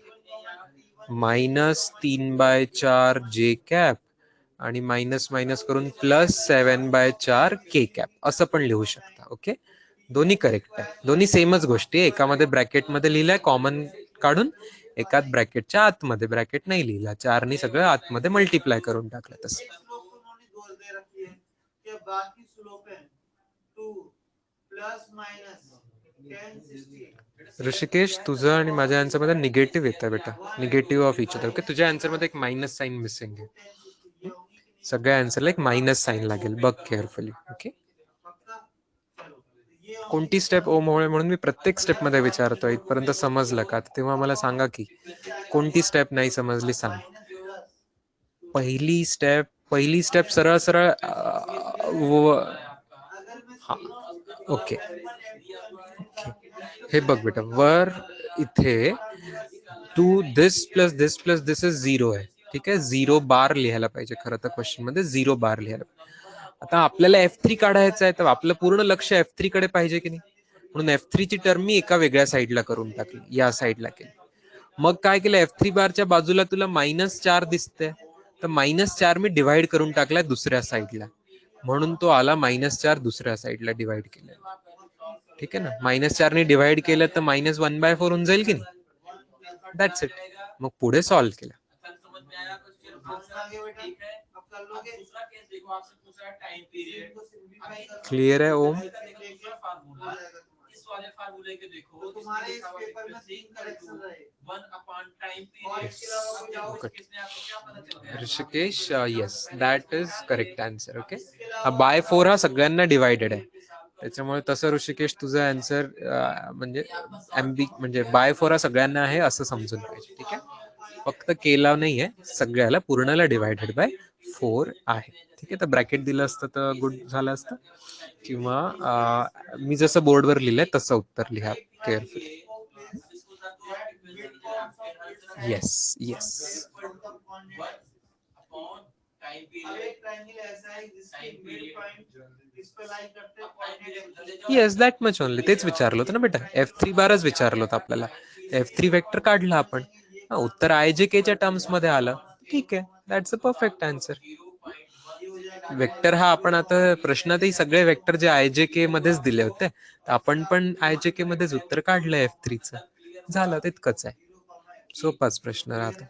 -3/4 जे कॅप आणि मायनस मायनस करून +7/4 के कॅप असं पण लिहू शकता. ओके, दोन्ही करेक्ट आहे, दोन्ही सेमच गोष्टी आहे. एकामध्ये ब्रॅकेटमध्ये लिहिलंय कॉमन काढून, एकात ब्रॅकेटच्या आतमध्ये ब्रॅकेट नाही लिहिला, 4नी सगळं आतमध्ये मल्टिप्लाय करून टाकलं तसं. स्लोप तो उन्होंने दोष दे रखी है कि बाकी स्लोप है 2 ±1060. ऋषिकेश, तुझं आणि माझ्या आन्सर मध्ये निगेटिव्ह येतं बेटा, negative of each other. Okay, तुझ्या आन्सर मध्ये एक मायनस साइन मिसिंग आहे. सगळ्या आन्सरला एक मायनस साइन लागेल, बघ केअरफुली. ओके, कोणती स्टेप ओम होळे म्हणून मी प्रत्येक स्टेप मध्ये विचारतो, इथपर्यंत समजलं का? तेव्हा मला सांगा की कोणती स्टेप नाही समजली सांग. पहिली स्टेप सरळ सरळ हा, ओके. हे बघ बेटा, वर इथे to this plus this plus this is 0 आहे. ठीक आहे, 0 बार लिहायला पाहिजे खरं तर क्वेश्चन मध्ये, 0 बार लिहायला. आता आपल्याला F3 काढायचं आहे तर आपलं पूर्ण लक्ष F3 कडे पाहिजे की नाही, म्हणून F3 ची टर्म मी एका वेगळ्या साईडला करून टाकली, या साईडला केली. मग काय केलं, F3 बारच्या बाजूला तुला -4 दिसतंय, तर -4 मी डिवाइड करून टाकलाय दुसऱ्या साईडला, म्हणून तो आला -4 दुसऱ्या साईडला डिवाइड केलं. ठीक आहे ना, -4 ने डिवाइड केलं तर -1/4 होऊन जाईल की नाही. That's it. मग पुढे सॉल्व्ह केलं. क्लियर आहे ओम? इस वाले फार्मूले के देखो, तो तुम्हारे इस पेपर में 3 करेक्शन रहे 1/टाइम पीरियड. किसने आपको क्या पता चल गया Rishikesh, yes that is correct answer. Okay, हा बाय 4 हा सगळ्यांना डिवाइडेड आहे, त्याच्यामुळे तसं ऋषिकेश तुझं आन्सर म्हणजे म्हणजे बाय 4 हा सगळ्यांना आहे असं समजून पाहिजे. ठीक आहे, फक्त केला नाहीये, सगळ्याला पूर्णला डिवाइडेड बाय 4 आहे. ठीक आहे, तर ब्रॅकेट दिलं असतं तर गुड झालं असतं, किंवा मी जसं बोर्डवर लिहिलंय तसं उत्तर लिहा केअरफुली. येस येस, टाइम अब एक ट्रायंगल ऐसा है जिसके मिड पॉइंट इस पे लाई करते हैं coordinate. Yes, that much only. तेच विचारलं होतं ना बेटा, F3 बारच विचारलं होतं आपल्याला. F3 वेक्टर काढला आपण, उत्तर IJK च्या टर्म्स मध्ये आलं. ठीक आहे, that's a perfect answer. Vector हा आपण आता प्रश्नातही सगळे वेक्टर जे IJK मध्येच दिले होते, आपण पण IJK मध्येच उत्तर काढलं F3 चं, झालं, तितकंच आहे. सोपाच प्रश्न राहतो,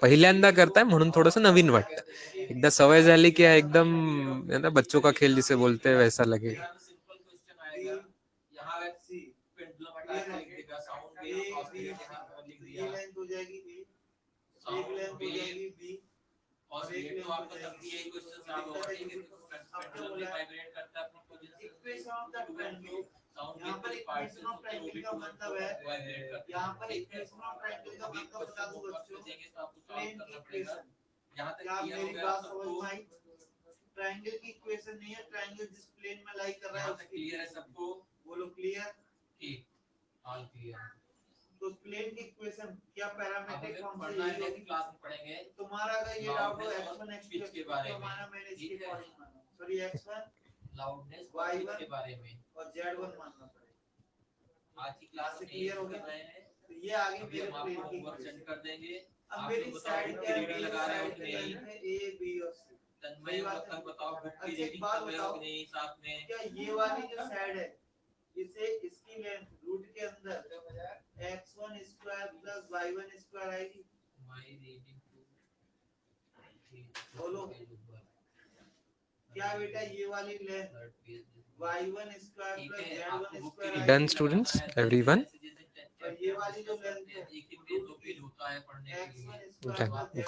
पहिल्यांदा करताय म्हणून थोडस नवीन वाटतं. एकदा सवय झाली की एकदम ना, बच्चों का खेल जिसे बोलते हैं वैसा लगेगा. ये लेंथ हो जाएगी A, एक लेंथ हो जाएगी B और एक लेंथ हो जाएगी C. Equation of the triangle, यहाँ पर इक्वेशन ऑफ ट्रायंगल का मतलब है, यहाँ पर इक्वेशन ऑफ ट्रायंगल का मतलब बता दूं बच्चों, प्लेन की इक्वेशन. क्या मेरी बात समझ में आई? ट्रायंगल की इक्वेशन नहीं है, ट्रायंगल जिस प्लेन में लाई कर रहा है उसकी. क्लियर है सबको? बोलो क्लियर. ठीक, ऑल क्लियर. तो प्लेन की इक्वेशन क्या पैरामीट्रिक फॉर्म से यही होगी, क्लास में पढ़ेंगे. तुम्हारा अगर ये डाउट हो x1 x2 के बारे में, हमारा मैंने इसके अकॉर्डिंग माना, सॉरी x1 लाउडनेस y1 के बारे में और z1 मानना पड़ेगा. आज की क्लास से क्लियर हो गया? तो ये आगे मेरे प्लेन की इक्वेशन सेंड कर देंगे. अब मेरी साइड क्या रीडिंग लगा रहे हो कि नहीं, a b और c. तन्मय कल बताओ बुक की रीडिंग कर रहे हो कि नहीं साथ में. क्या ये वाली जो साइड है, इसे इसकी लेंथ रूट के अंदर x1 square plus y1 square आएगी. बोलो क्या बेटा, ये वाली length y1 square plus z1 square आएगी. Done students, everyone? और ये वाली जो लेंथ है एक ही पेज दो पेज होता है पढ़ने के लिए. Done.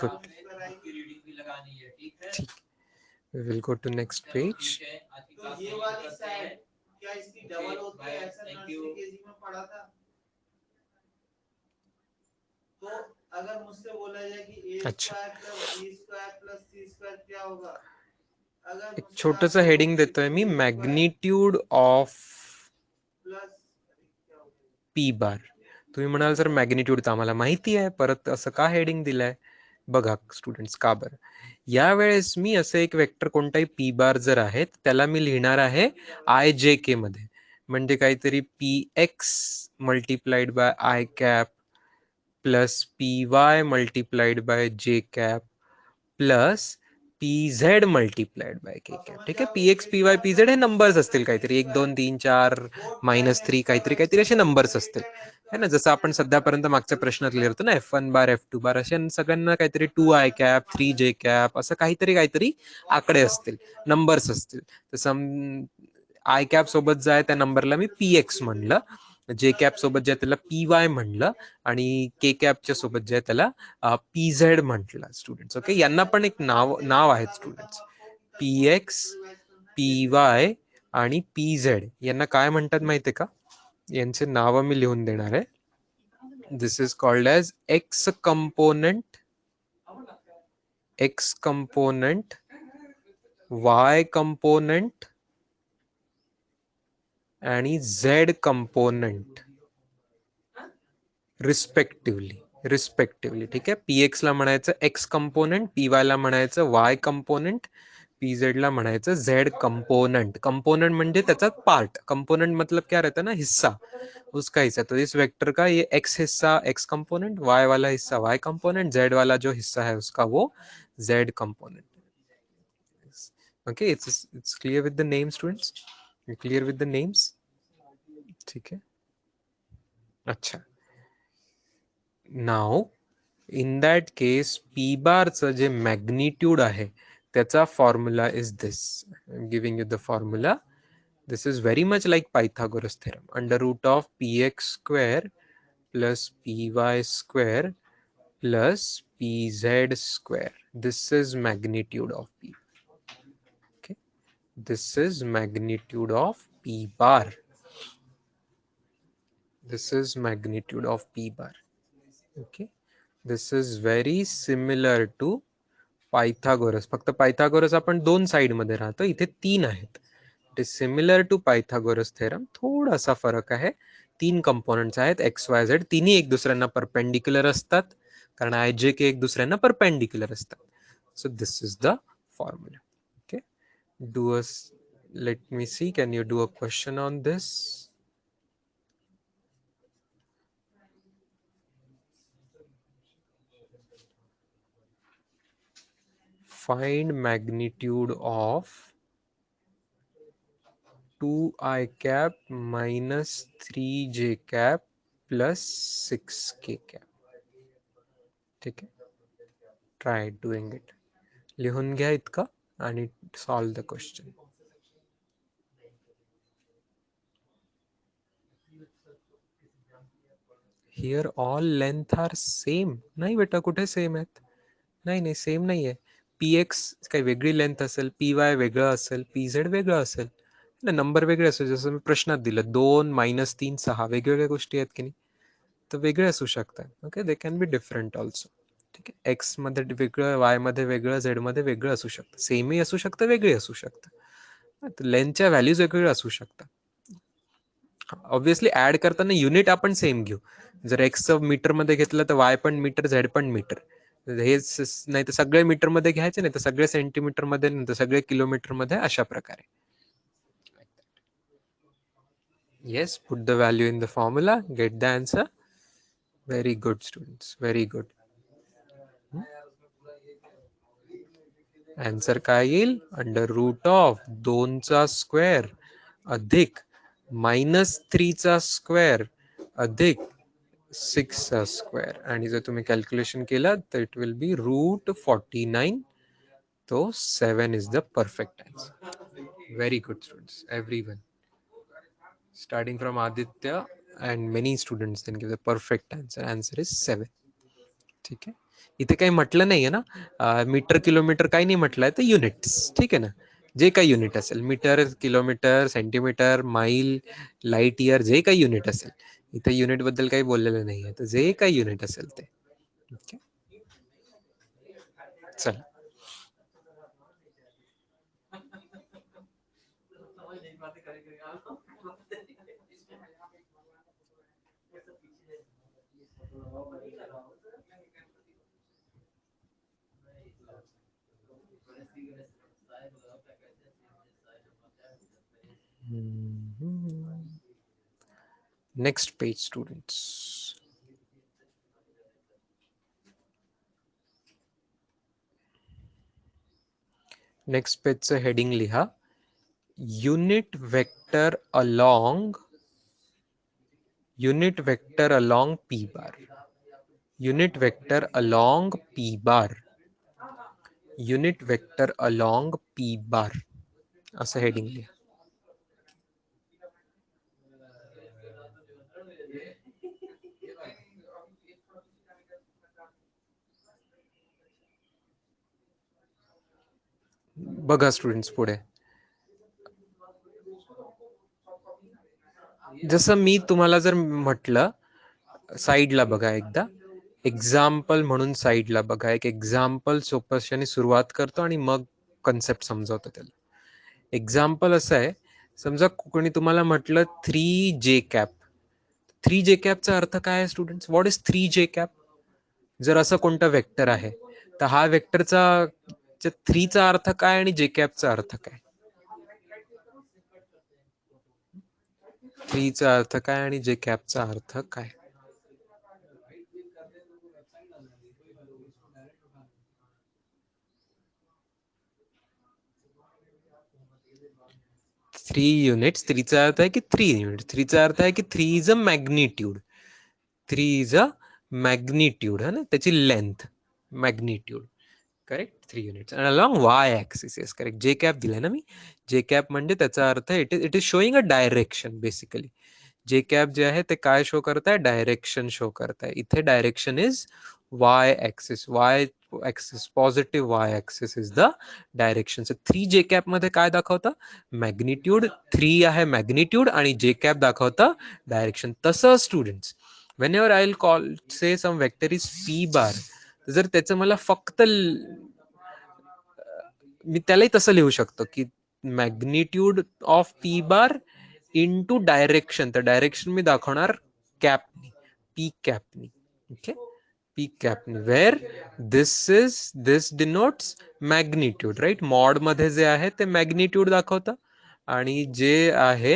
Good. रीडिंग भी लगानी है. ठीक है, ठीक, we will go to next page. तो ये वाली साइड क्या इसकी डबल होती है, ऐसा नर्सरी केजी में पढ़ा था. तो अगर मुझसे बोला जाए कि a square plus b square plus c square क्या होगा, अगर एक छोटस हेडिंग देतोय मी, मॅग्निट्यूड ऑफ प्लस P बार. तुम्ही म्हणाल सर मॅग्निट्यूड तर आम्हाला माहिती आहे, परत असं का हेडिंग दिलंय? बघा स्टुडंट्स का बरं, यावेळेस मी असं एक वेक्टर कोणताही पी बार जर आहे त्याला मी लिहिणार आहे आय जे के मध्ये, म्हणजे काहीतरी P x multiplied by I cap plus P Y multiplied by J cap plus P Z multiplied by K cap. ठीक आहे, P X P Y P Z हे नंबर्स असतील काहीतरी 1 2 3 4 -3 काहीतरी काहीतरी असे नंबर्स असतील है ना, जसं आपण सध्यापर्यंत मागच्या प्रश्नात लिहिलं होतं ना F1 बार F2 बार, असे सगळ्यांना काहीतरी 2 आय कॅप 3 जे कॅप असं काहीतरी काहीतरी आकडे असतील, नंबर्स असतील. तसं आय कॅप सोबत जे आहे त्या नंबरला मी पी एक्स म्हणलं, जे कॅप सोबत जे आहे त्याला पी वाय म्हणलं आणि के कॅपच्या सोबत जे आहे त्याला पी झेड म्हटलं स्टुडंट्स. ओके, यांना पण एक नाव आहेत students, P X P Y आणि पी झेड. यांना काय म्हणतात माहिती आहे का, यांचे नाव मी लिहून देणार आहे. This is called as x component, x component, y component आणि झेड कंपोनंट रिस्पेक्टिव्हली. ठीक आहे, पी एक्स ला म्हणायचं एक्स कंपोनंट, पी वाय ला म्हणायचं वाय कंपोनंट, पी झेड ला म्हणायचं झेड कंपोनंट. कंपोनंट म्हणजे त्याचा पार्ट, कंपोनंट मतलब क्या रहता है ना, हिस्सा, उसका हिस्सा. तो इस वेक्टर का ये एक्स हिस्सा एक्स कंपोनेंट, वाई वाला हिस्सा वाई कंपोनेंट, जेड वाला जो हिस्सा है उसका वो z component. Okay, it's clear with the name students, clear with the names. ठीक है, अच्छा. Now in that case P बारचं जे मॅग्निट्यूड आहे त्याचा formula is this. I am giving you the formula. This is very much like Pythagoras theorem. Under root of px square plus py square plus pz square. This is magnitude of p. Okay, this is magnitude of p bar. This is magnitude of p bar. Okay, this is very similar to Pythagoras. फक्त Pythagoras आपण 2 side मध्ये राहतो, इथे 3 आहेत. It is similar to Pythagoras theorem, थोडासा फरक आहे. 3 components आहेत एक्स वाय झेड, तिन्ही एक दुसऱ्यांना परपेंडिक्युलर असतात कारण आय जे के एक दुसऱ्यांना परपेंडिक्युलर असतात. So this is the formula. Okay, do a, let me see, can you do a question on this? Find magnitude of 2i cap minus 3j cap plus 6k cap. ठीक आहे, try doing it. लिहून घ्या इतका आणि solve the question. Here all length are same. नाही बेटा, कुठे same आहेत? नाही नाही, सेम नाही आहे. पी एक्स काही वेगळी लेंथ असेल, पी वाय वेगळं असेल, पी झेड वेगळं असेल, नंबर वेगळे असेल. जसं मी प्रश्नात दिलं 2 -3 6 वेगवेगळ्या गोष्टी आहेत की नाही, तर वेगळे असू शकतात. Okay, they can be different also. ठीक आहे, एक्स मध्ये वेगळं, वाय मध्ये वेगळं, झेड मध्ये वेगळं असू शकतं. सेमही असू शकतं, वेगळे असू शकतं. लेंथच्या व्हॅल्यूज वेगवेगळ्या असू शकतात. ऑब्व्हियसली ऍड करताना युनिट आपण सेम घेऊ. जर एक्स मीटर मध्ये घेतलं तर वाय पण मीटर, झेड पण मीटर. हे नाही तर सगळे मीटर मध्ये घ्यायचे, नाही तर सगळे सेंटीमीटर मध्ये, नाही तर सगळे किलोमीटर मध्ये, अशा प्रकारे. Yes, put the value in the formula, get the answer. Very good students, very good. Answer काय येईल? अंडर रूट ऑफ 2चा स्क्वेअर अधिक -3चा स्क्वेअर अधिक 6चा स्क्वेअर. आणि जर तुम्ही कॅल्क्युलेशन केलं तर इट विल बी √49. तो 7 is the perfect answer. Very good students, everyone. Starting from Aditya and many students then give the perfect answer. Answer is 7. ठीक आहे, इथे काही म्हटलं नाहीये ना, मीटर किलोमीटर काही नाही म्हटलंय, तर युनिट्स. ठीक आहे ना, जे काही युनिट असेल, metre kilometre centimetre mile light year, जे काही युनिट असेल, इथे युनिट बद्दल काही बोललेलं नाहीये, तर जे काही युनिट असेल ते. ओके, चला. Next page, students. Next page चं heading लिहा. Unit vector along P bar. Unit vector along P bar. Unit vector along P bar. असं heading लिहा. बघा स्टुडंट्स पुढे. जसं मी तुम्हाला जर म्हटलं साईडला बघा एकदा, एक्झाम्पल म्हणून साईडला बघा. एक एक्झाम्पल सोपशाने सुरुवात करतो आणि मग कन्सेप्ट समजावतो त्याला. एक्झाम्पल असं आहे, समजा कोणी तुम्हाला म्हटलं 3J कॅप. 3J कॅपचा अर्थ काय आहे students? What is 3J cap? जर असं कोणतं वेक्टर आहे तर हा वेक्टरचा 3 चा अर्थ काय आणि जे कॅपचा अर्थ काय? 3 चा अर्थ काय आणि जे कॅपचा अर्थ काय? Three units. 3 चा अर्थ आहे की 3 युनिट्स. 3 चा अर्थ आहे की 3 is a magnitude. 3 is a magnitude है ना, त्याची लेंथ मॅग्निट्यूड. करेक्ट. 3 युनिट्स आणि along Y axis. Yes correct. जे कॅप दिलाय ना मी. जे कॅप म्हणजे त्याचा earth it is showing a direction. Basically जे कॅप जे आहे ते काय शो करताय? डायरेक्शन शो करताय. इथे direction is why axis. Y axis, positive Y axis is the direction. 3 जे कॅप मध्ये काय दाखवतं? मॅग्निट्यूड. 3 आहे मॅग्निट्यूड आणि जे कॅप दाखवतं डायरेक्शन. तसं students, whenever I'll call say some vector is p bar, जर त्याचं मला फक्त मी त्यालाही तसं लिहू शकतो की magnitude of P bar into direction. तर डायरेक्शन मी दाखवणार कॅपनी, पी कॅपनी. ओके, पी कॅपनी. Where this denotes magnitude. Right. Mod मध्ये जे आहे ते मॅग्निट्यूड दाखवतं आणि जे आहे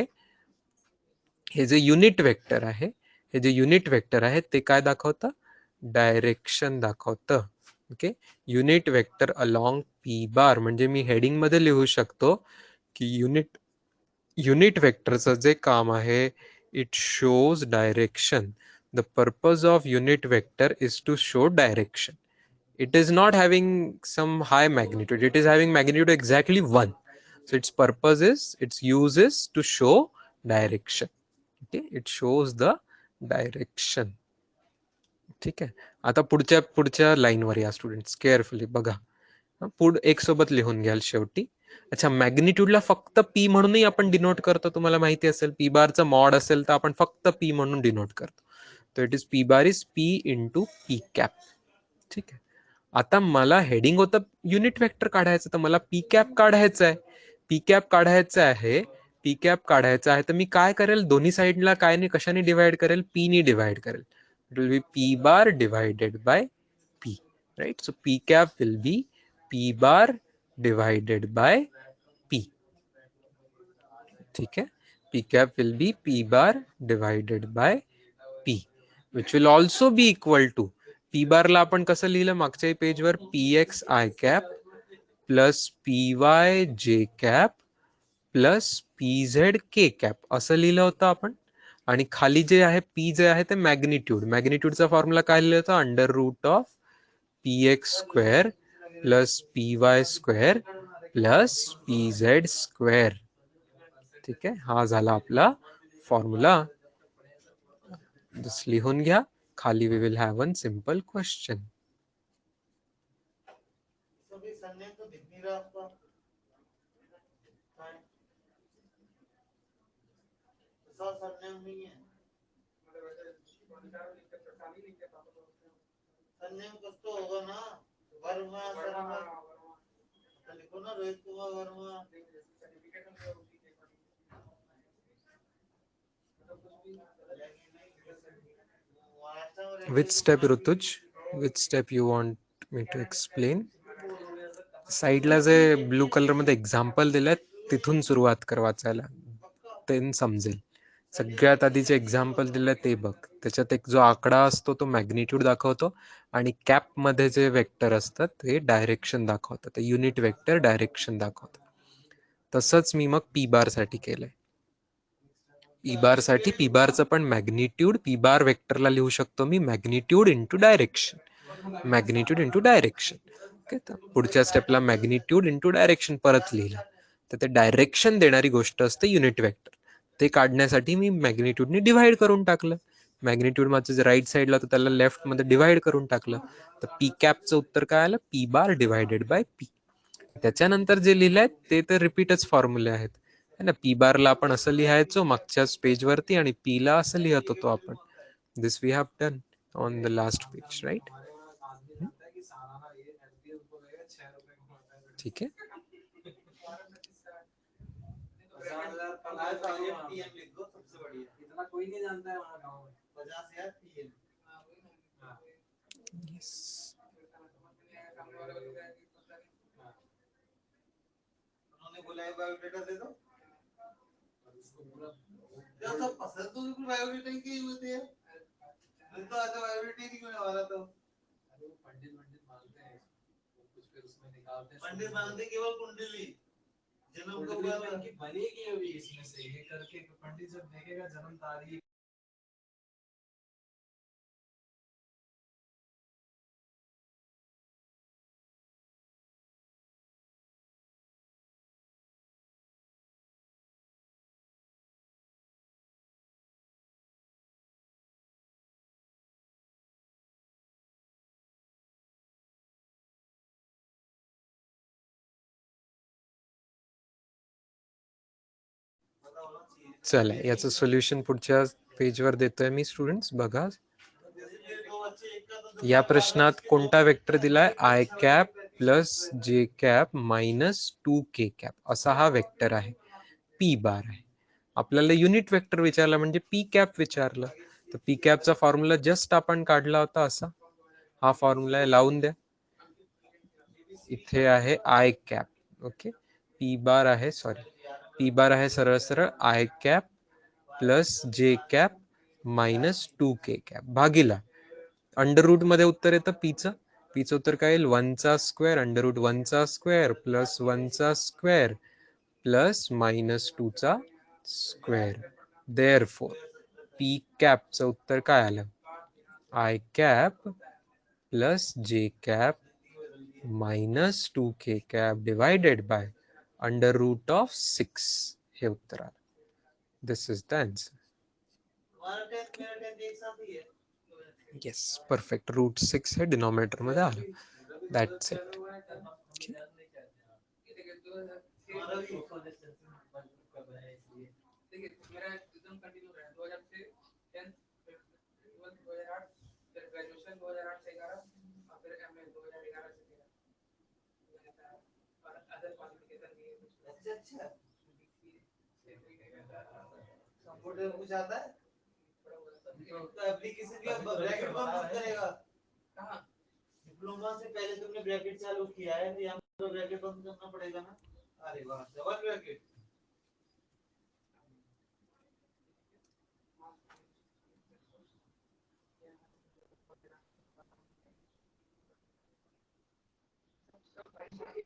हे जे युनिट वेक्टर आहे, हे जे युनिट वेक्टर आहे ते काय दाखवतं? डायरेक्शन दाखवतं. Okay, unit vector along P बार. म्हणजे मी हेडिंग मध्ये लिहू शकतो की युनिट वेक्टरचं जे काम आहे, it shows direction. The purpose of unit vector is to show direction. It is not having some high magnitude. It is having magnitude exactly 1. So its purpose is, its use is to show direction. Okay, it shows the direction. ठीक आहे. आता पुढच्या लाईनवर या students. Carefully बघा. पुढे एक सोबत लिहून घ्याल शेवटी. अच्छा, मॅग्निट्यूडला फक्त पी म्हणूनही आपण डिनोट करतो. तुम्हाला माहिती असेल, पी बारचं मॉड असेल तर आपण फक्त पी म्हणून डिनोट करतो. तर it is P bar is P into P cap. ठीक आहे. आता मला हेडिंग होतं युनिट वेक्टर काढायचं, तर मला पी कॅप काढायचं आहे. पी कॅप काढायचं आहे. पी कॅप काढायचं आहे तर मी काय करेल? दोन्ही साईडला काय नाही कशाने डिवाइड करेल? पी नी डिवाइड करेल. It will be P bar divided by P. Right. So P cap will be P bar divided by P. ठीक आहे. P cap will be P bar divided by P, which will also be equal to, P बारला आपण कसं लिहिलं मागच्या पेजवर? P X I cap plus P Y जे cap plus P Z के cap असं लिहिलं होतं आपण. आणि खाली जे आहे पी जे आहे ते मॅग्निट्यूड. मॅग्निट्यूडचा फॉर्म्युला काय लिहिलं होतं? Under root of P X square plus P Y square plus P Z square. ठीक आहे. हा झाला आपला फॉर्म्युला. जस्ट लिहून घ्या. खाली we will have one simple question. सभी सरनेम तो दिख नहीं रहा आपका. सर सरनेम नहीं है. सरनेम कुछ तो होगा ना. वर्मा शर्मा लिखो ना. Rohit Kumar Verma. Which step, Rutuj? Which step you want me to explain? साईडला जे ब्लू कलर मध्ये एक्झाम्पल दिलंय तिथून सुरुवात कर वाचायला, ते समजेल. सगळ्यात आधीचे एक्झाम्पल दिलंय ते बघ. त्याच्यात एक जो आकडा असतो तो मॅग्निट्यूड दाखवतो आणि कॅप मध्ये जे वेक्टर असतात ते डायरेक्शन दाखवतात, युनिट वेक्टर डायरेक्शन दाखवतात. तसंच मी मग पी बार साठी केलंय. पी बार साठी पी बारचं पण मॅग्निट्यूड पी बार वेक्टरला लिहू शकतो मी magnitude into direction, magnitude into direction. Okay, तर पुढच्या स्टेपला मॅग्निट्यूड इंटू डायरेक्शन परत लिहिलं, तर ते डायरेक्शन देणारी गोष्ट असते युनिट वेक्टर. ते काढण्यासाठी मी मॅग्निट्यूडने डिव्हाइड करून टाकलं. मॅग्निट्यूड माझं राईट साईडला तर त्याला लेफ्ट मध्ये डिव्हाइड करून टाकलं. तर पी कॅपचं उत्तर काय आलं? P bar divided by P. त्याच्यानंतर जे लिहिलंय ते तर रिपीटच फॉर्म्युले आहेत ना. पी बारला आपण असं लिहायचो मागच्याच पेजवरती आणि पी ला असं लिहत होतो आपण. This we have done on the last page, right? ठीक है. Yes. उन्होंने बुलाया बायोडेटा दे दो। जब सब पसंद तो बिल्कुल बायोडेटा ही की होती है। तो आता बायोडेटा ही नहीं होने वाला तो। पंडित मांगते हैं कुछ, फिर उसमें निकालते हैं। पंडित मांगते केवल कुंडली, जन्म कब हुआ था कि बनेगी अभी इसमें से ये करके पंडित जब देखेगा जन्म तारीख। चला, याचं सोल्युशन पुढच्या पेजवर देतोय मी. स्टुडंट्स बघा, या प्रश्नात कोणता वेक्टर दिलाय? I cap plus j cap minus 2k cap असा हा वेक्टर आहे. पी बार आहे. आपल्याला युनिट वेक्टर विचारला म्हणजे पी कॅप विचारलं, तर पी कॅपचा फॉर्म्युला जस्ट आपण काढला होता असा. हा फॉर्म्युला लावून द्या. इथे आहे i cap. Okay, P bar आहे, सॉरी, पी बार आहे सरळ सरळ i cap plus j cap minus 2k cap भागीला अंडर रूट मध्ये उत्तर येतं पीचं. पीचं उत्तर काय येईल? 1चा स्क्वेअर अंडर रूट 1चा स्क्वेअर प्लस 1चा स्क्वेअर प्लस मायनस 2चा स्क्वेअर. देअरफॉर पी कॅपचं उत्तर काय आलं? I cap plus j cap minus 2k cap divided by under root of 6 हे उत्तर आलं. This is the answer. Yes, perfect. Root 6 हे डिनॉमिनेटर मध्ये आलं. That's it. कंप्यूटर कुछ आता है तो एप्लीकेशन का ब्रैकेट कौन यूज करेगा? कहां? डिप्लोमा से पहले तुमने ब्रैकेट चालू किया है तो यहां तो ब्रैकेट बंद करना पड़ेगा ना। अरे वाह, डबल ब्रैकेट।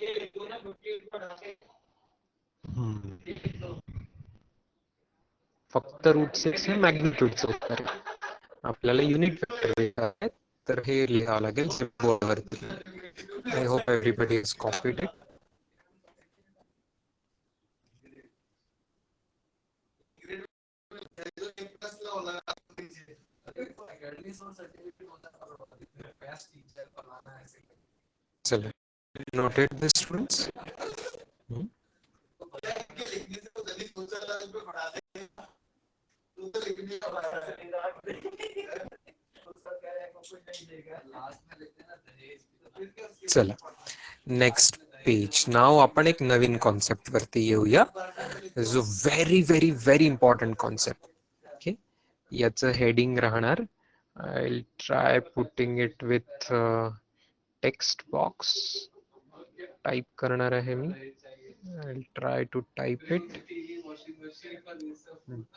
ये दोनों 50 पर आके फक्त रूट 6 हे मॅग्निट्यूडचं उत्तर आहे. आपल्याला युनिट वेक्टर आहे, तर हे लिहावं लागेल बोर्डवरती. I hope everybody is copied it. चलो, noted this, students. चला, नेक्स्ट पेज. नाव आपण एक नवीन कॉन्सेप्ट वरती येऊया, जो very very very important concept. Okay, याचं हेडिंग राहणार, I will try putting it with text box. Type करणार आहे मी. I will try to type it.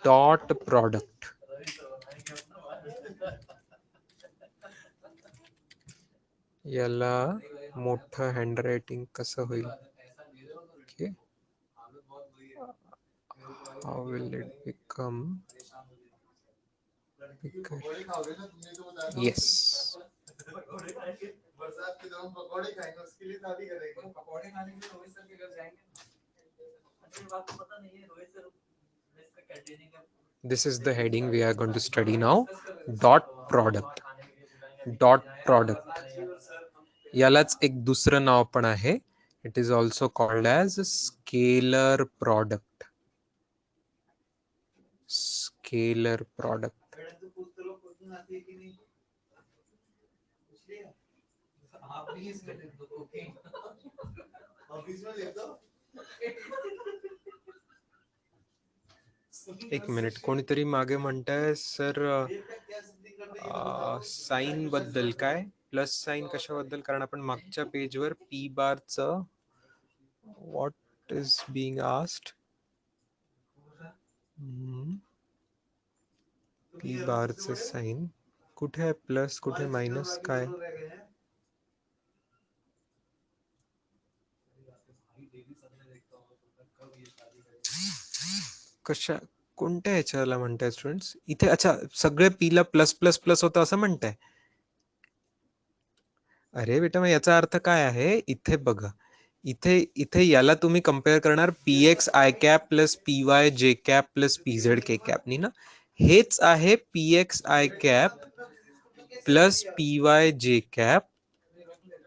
Dot product. याला मोठं हँडरायटिंग कसं होईल? Okay, how will it become bigger? Yes. This is the heading we are going to study now. Dot product. Dot product. यालाच एक दुसरं नाव पण आहे. It is also called as scalar product. Scalar product. एक minute, कोणीतरी मागे म्हणताय sir sign बद्दल काय, प्लस साइन कशाबद्दल? कारण आपण मागच्या पेजवर पी बारचं what is being asked, P बारचं साइन कुठे आहे? प्लस कुठे मायनस काय? कशा कोणत्या ह्याच्याला म्हणताय स्टुडंट्स इथे? अच्छा, सगळे पी ला प्लस प्लस प्लस होतं असं म्हणताय? अरे बेटा, मग याचा अर्थ काय आहे? इथे बघा, इथे इथे याला तुम्ही कम्पेअर करणार P X I cap plus P Y जे कॅप प्लस पी झेड के कॅप नी ना. हेच आहे P X I cap plus P Y जे कॅप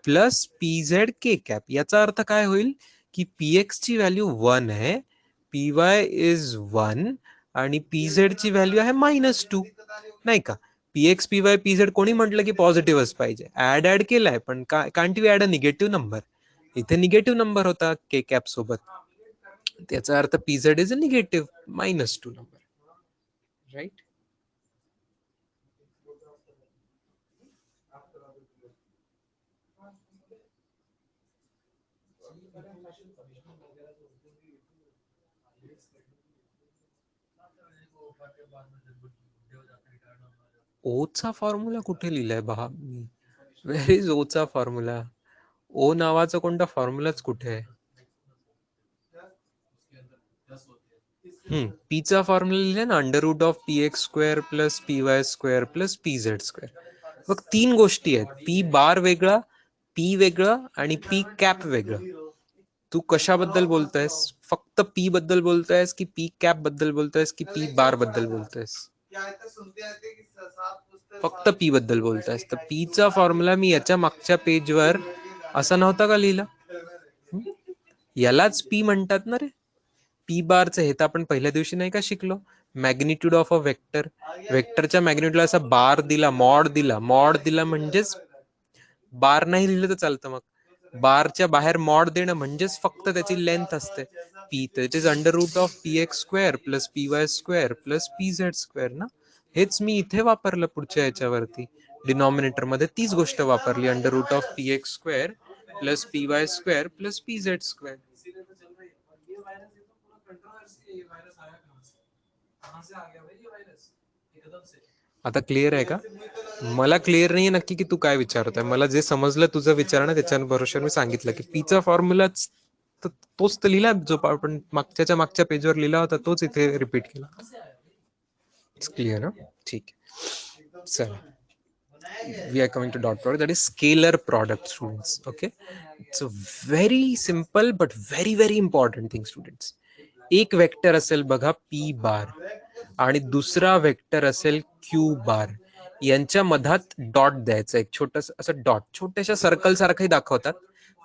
प्लस पी झेड के कॅप. याचा अर्थ काय होईल की पी एक्स ची व्हॅल्यू 1 आहे, पी वाय इज 1 आणि पी झेड ची व्हॅल्यू आहे -2, नाही का? P X P Y P Z कोणी म्हटलं की पॉझिटिव्हच पाहिजे. ऍड केलाय, पण can't we add a negative number? इथे निगेटिव्ह नंबर होता के कॅप सोबत, त्याचा अर्थ P Z is a negative -2 number, right? ओचा फॉर्म्युला कुठे लिहिलाय बहा मी? वेर इज ओचा फॉर्म्युला? ओ नावाचा कोणता फॉर्म्युलाच कुठे आहे? पीचा फॉर्म्युला लिहिलाय ना, √(px² + py² + pz². मग 3 गोष्टी आहेत, पी बार वेगळा, पी वेगळं आणि पी कॅप वेगळं. तू कशाबद्दल बोलतोयस? फक्त पी बद्दल बोलतोयस की पी कॅप बद्दल बोलतोयस की पी बार बद्दल बोलतोयस? फक्त पी बद्दल बोलतोयस. तर पीचा फॉर्म्युला मी याच्या मागच्या पेजवर असा नव्हता का लिहिला? यालाच पी म्हणतात ना रे. पी बारचं हे तर आपण पहिल्या दिवशी नाही का शिकलो? Magnitude of a vector. वेक्टरच्या मॅग्निट्यूडला असा बार दिला, मॉड दिला म्हणजेच बार नाही लिहिलं तर चालतं. मग बारच्या बाहेर मॉड देणं म्हणजेच फक्त त्याची लेंथ असते P. It is √(px² + py² + pz² ना. हेच मी इथे वापरलं पुढच्या याच्यावरती, डिनॉमिनेटर मध्ये तीच गोष्ट वापरली, √(px² + py² + pz². आता क्लिअर आहे का? मला क्लिअर नाही नक्की की तू काय विचारतोय. मला जे समजलं तुझं विचारणं, त्याच्या बरोबर मी सांगितलं की पीचा फॉर्म्युलाच तोच तर लिहिला जो आपण मागच्या पेजवर लिहिला होता, तोच इथे रिपीट केला. क्लिअर? ठीक आहे, चला. We are coming to dot product, that is scalar product, students. Okay, it's a very simple but very very important thing, students. एक वेक्टर असेल बघा पी बार आणि दुसरा वेक्टर असेल क्यू बार. यांच्या मधात डॉट द्यायचा, एक छोटस असं डॉट, छोट्याशा सर्कल सारखंही दाखवतात,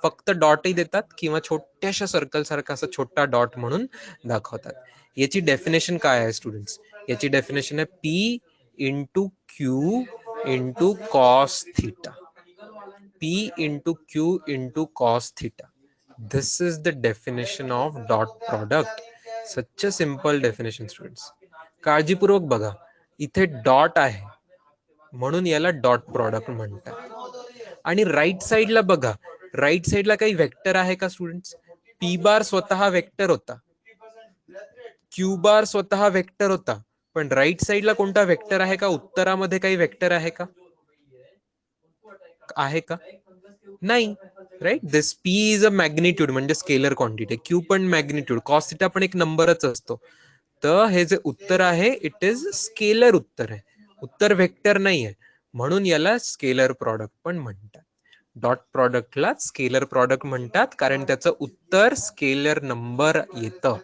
फक्त डॉटही देतात किंवा छोट्याशा सर्कल सारखा असा छोटा डॉट म्हणून दाखवतात. याची डेफिनेशन काय आहे स्टुडंट्स? याची डेफिनेशन आहे P into Q into cos theta. P into Q into cos theta. This is the definition of dot product. Such a simple definition, students. काळजीपूर्वक बघा, इथे डॉट आहे म्हणून याला डॉट प्रॉडक्ट म्हणतात. आणि राईट साइडला बघा, राईट साईडला काही वेक्टर आहे का स्टुडंट्स? पी बार स्वतः वेक्टर होता, क्यू बार स्वतः वेक्टर होता, पण राईट साईडला कोणता वेक्टर आहे का? उत्तरामध्ये काही वेक्टर आहे का? आहे का? नाही. Right, this P is a magnitude म्हणजे स्केलर क्वांटिटी, क्यू पण मॅग्निट्यूड, कॉस थिटा पण एक नंबरच असतो. तर हे जे उत्तर आहे इट इज स्केलर उत्तर आहे, उत्तर वेक्टर नाही आहे, म्हणून याला स्केलर प्रॉडक्ट पण म्हणतात. डॉट प्रॉडक्टला स्केलर प्रॉडक्ट म्हणतात कारण त्याचं उत्तर स्केलर नंबर येतं.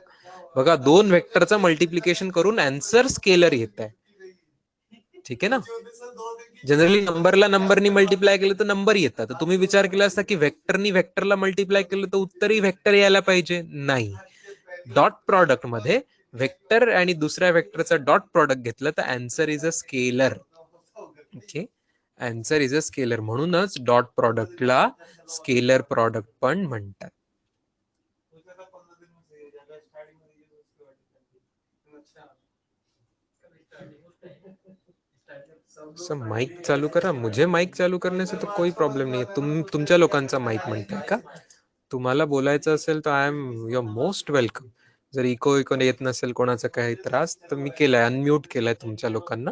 बघा, दोन वेक्टरचं मल्टिप्लिकेशन करून आन्सर स्केलर येत आहे. ठीक आहे ना? जनरली नंबरला नंबरनी मल्टिप्लाय केलं तर नंबर येतात. तर तुम्ही विचार केला असता की वेक्टरनी वेक्टरला मल्टिप्लाय केलं तर उत्तरही वेक्टर यायला पाहिजे, नाही. डॉट प्रॉडक्ट मध्ये वेक्टर आणि दुसऱ्या वेक्टरचा डॉट प्रॉडक्ट घेतलं तर answer is a scalar. Okay, answer is a scalar, म्हणूनच डॉट प्रॉडक्टला स्केलर प्रॉडक्ट पण म्हणतात. माइक चालू करा, मुझे माइक चालू करने से तो कोई प्रॉब्लेम नहीं है. तुमच्या लोकांचा माइक म्हणताय का? तुम्हाला बोलायचं असेल तर I am your most welcome. जर इको येत नसेल, कोणाचा काही त्रास, तर मी केलाय, अनम्यूट केलाय तुमच्या लोकांना.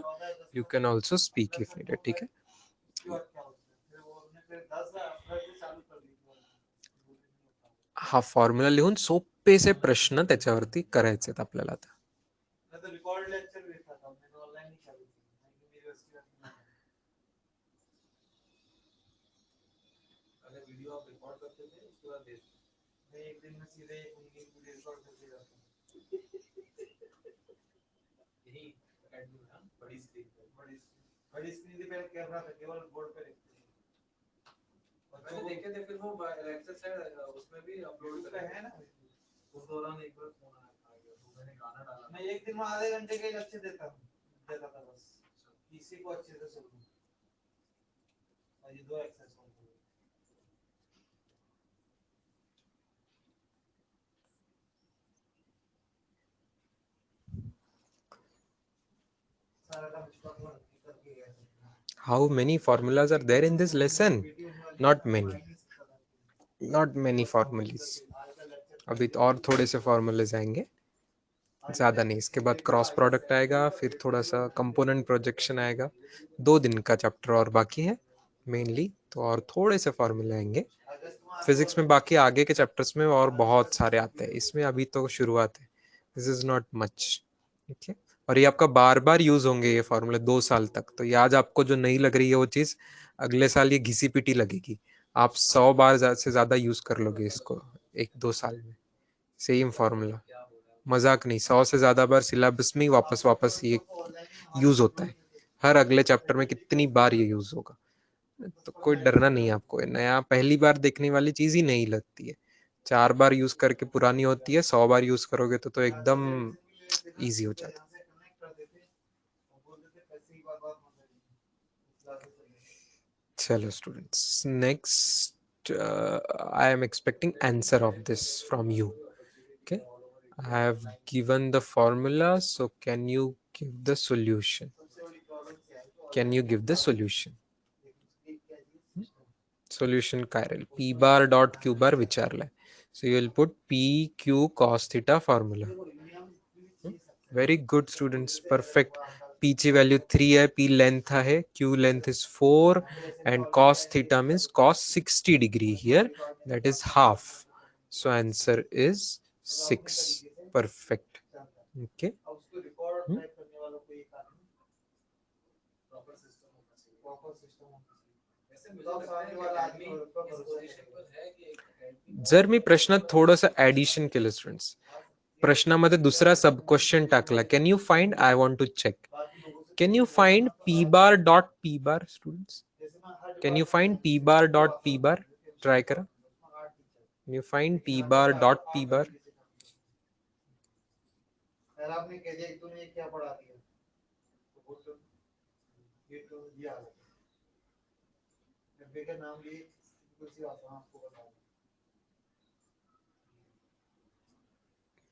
You can also speak if needed. ठीक आहे. हा फॉर्म्युला लिहून सोपेसे प्रश्न त्याच्यावरती करायचे आहेत आपल्याला आता. एक दिन में सीधे रिकॉर्ड करके जाता हूँ। यही अकेडमी में बड़ी स्क्रीन पे कैमरा था, केवल बोर्ड पे देखते थे। मैंने देखे थे, फिर वो लेक्चर शायद उसमें भी अपलोड पे है ना। उस दौरान एक बार फोन आया था, तो मैंने गाना डाला। मैं एक दिन में आधे घंटे के लेक्चर देता था बस, इसी को अच्छे से सुनूं। ये दो exercise How many formulas are there in this lesson? Not many. Not many formulas. अभी तो और थोड़े से फॉर्मूलेज आएंगे, ज्यादा नहीं. इसके बाद क्रॉस प्रोडक्ट आएगा, फिर थोड़ा सा कंपोनेंट प्रोजेक्शन आएगा. 2 दिन का चैप्टर और बाकी है मेनली, तो और थोड़े से फॉर्मूले आएंगे. फिजिक्स में बाकी आगे के चैप्टर्स में और बहुत सारे आते हैं, इसमें अभी तो शुरुआत है. दिस इज नॉट मच. ठीक है. और ये आपका बार बार यूज होंगे ये फॉर्मूले 2 साल तक. तो ये आज आपको जो नहीं लग रही है वो चीज अगले साल ये घिसी पिटी लगेगी. आप 100 बार से ज्यादा यूज कर लोगे इसको 1-2 साल में. सेम फॉर्मूला, मजाक नहीं. 100 से ज्यादा बार सिलेबस में वापस वापस ये यूज होता है. हर अगले चैप्टर में कितनी बार ये यूज होगा. तो कोई डरना नहीं है आपको. नया पहली बार देखने वाली चीज ही नहीं लगती है. 4 बार यूज करके पुरानी होती है, 100 बार यूज करोगे तो एकदम इजी हो जाता है. चलो students, next I am expecting answer of this from you. Okay, I have given the formula, so can you give the solution? Can you give the solution? Solution Chiral p bar dot q bar विचारलाय, so you will put p q cos theta formula. Very good students, perfect. p ची value 3 है, p length है, q length is 4 and cos theta means cos 60 degree here, that is half, so answer is 6. Perfect. Okay. जर मी प्रश्नात थोडंसं addition केलं students, प्रश्नामध्ये दुसरा sub question टाकला, can you find, I want to check, can you find P bar dot P bar students? Can you find P bar dot P bar? Try करा. Can you find P bar dot P bar? आपने कह दिया कि तूने ये क्या पढ़ा दिया, तो बोल दो ये तो दिया है का नाम लिए कुछ आपको बता दूं.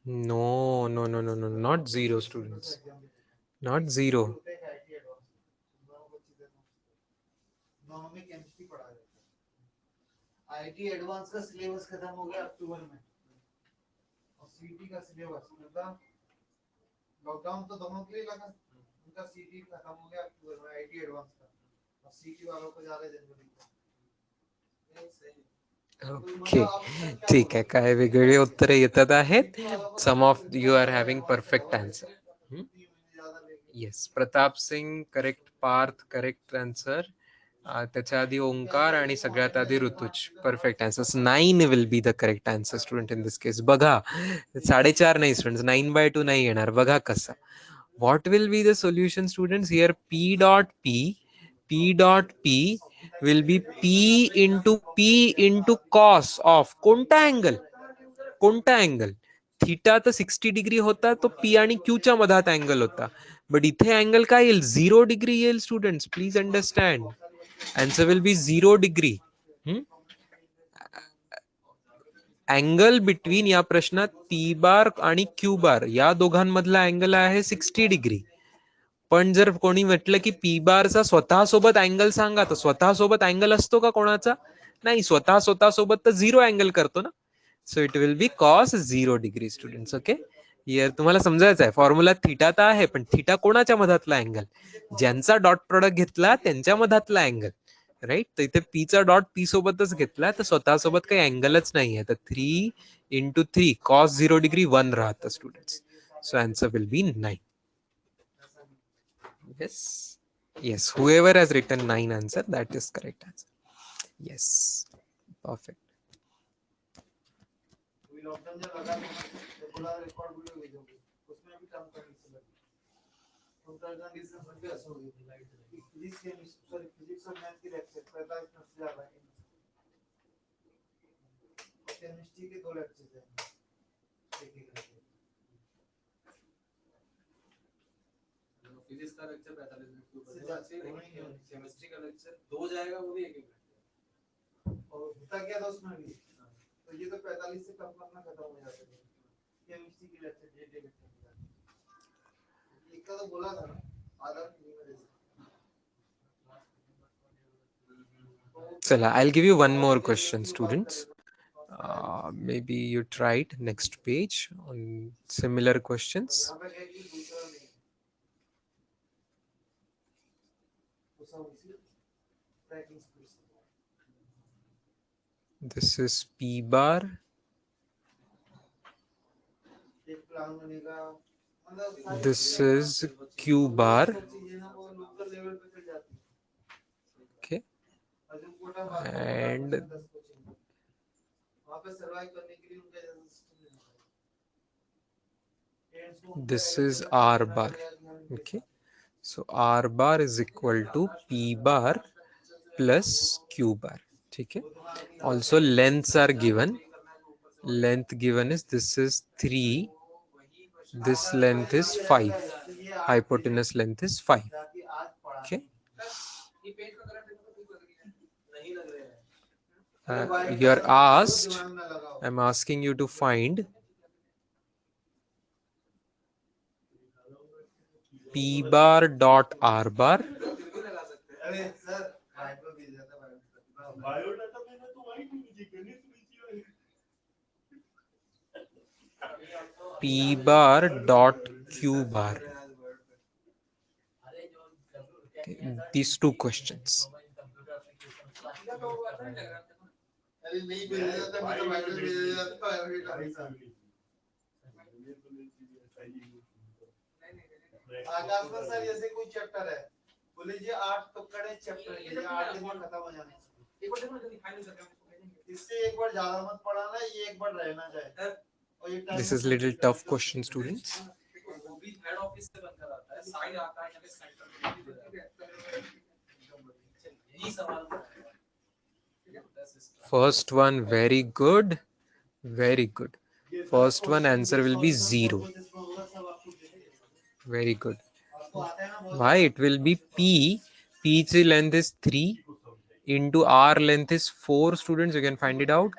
No, no, no, no, no, not zero students. Not zero. IT advance का सिलेबस खत्म हो गया अक्टूबर में और सीटी का सिलेबस मतलब लॉकडाउन तो दोनों के लिए लगा उनका सीटी खत्म हो गया अक्टूबर में आईटी एडवांस का और सीटी वालों को जा रहे जनवरी में ओके ठीक आहे काय वेगळे उत्तरे येतात आहेत some of you are having perfect answer yes Pratap Singh correct Parth correct answer त्याच्या आधी ओंकार आणि सगळ्यात आधी Rutuj perfect answers 9 will be the correct answer student in this case बघा 4.5 नाही स्टुडंट्स 9/2 नाही येणार बघा कसं what will be the solution students here p dot p will be p into cos of कोणता अँगल थीटा तर 60 डिग्री होता तो p आणि q च्या मधात अँगल होता बट इथे अँगल काय येईल 0 डिग्री येईल students please understand answer will B 0 degree angle between या प्रश्नात पी बार आणि क्यू बार या दोघांमधला अँगल आहे 60 डिग्री पण जर कोणी म्हटलं की पी बारचा स्वतः सोबत अँगल सांगा तर स्वतः सोबत अँगल असतो का कोणाचा नाही स्वतः सोबत तर 0 अँगल करतो ना so it will B cos 0 degree students okay यार तुम्हाला समजायचं आहे फॉर्म्युला थीटा तर आहे पण थीटा कोणाच्या मधातला अँगल ज्यांचा डॉट प्रोडक्ट घेतला त्यांच्या मधातला अँगल राईट तर इथे पी चा डॉट पी सोबतच घेतला तर स्वतः सोबत काही अँगलच नाहीये तर 3 into 3 cos 0 डिग्री 1 राहतं students so answer will B 9 yes yes whoever has written 9 answer that is correct answer yes perfect lockdown जब लगा तो पूरा रिकॉर्ड वीडियो भेजोगे उसमें भी काम करने से लगे उनका कंडीशन बन गया so physics chemistry sorry physics और मैथ की लेक्चर 45 मिनट से ज्यादा है केमिस्ट्री के 2 लेक्चर हैं एक फिजिक्स का लेक्चर 45 मिनट के ऊपर केमिस्ट्री का लेक्चर 2 जाएगा वो भी 1 मिनट और होता क्या था उसमें भी तो ये तो 45 से कम करना खत्म हो जाता है केमिस्ट्री की लेक्चर डेट एक का तो बोला था ना आधा Chala, I'll give you one more question students maybe you try it next page on similar questions this is p bar this is q bar okay and this is r bar okay so r bar is equal to p bar plus q bar okay also lengths are given length given is this is 3 this length is 5 hypotenuse length is 5 okay you're asked I'm asking you to find p bar dot r bar p bar dot q bar okay, these two questions आकाश में sir जैसे कोई chapter है बोले जी 8 टुकड़े chapter के ये 8 दिन में खत्म हो जाने एक बार देखो जल्दी फाइनल करके इससे एक बार ज्यादा मत पढ़ाना ये एक बार रहना चाहिए और ये this is little tough question students वो भी हेड ऑफिस से बनकर आता है साइड आता है यहाँ पे सेंटर यही सवाल first one very good first one answer will be 0 very good why it will be p length is 3 into r length is 4 students you can find it out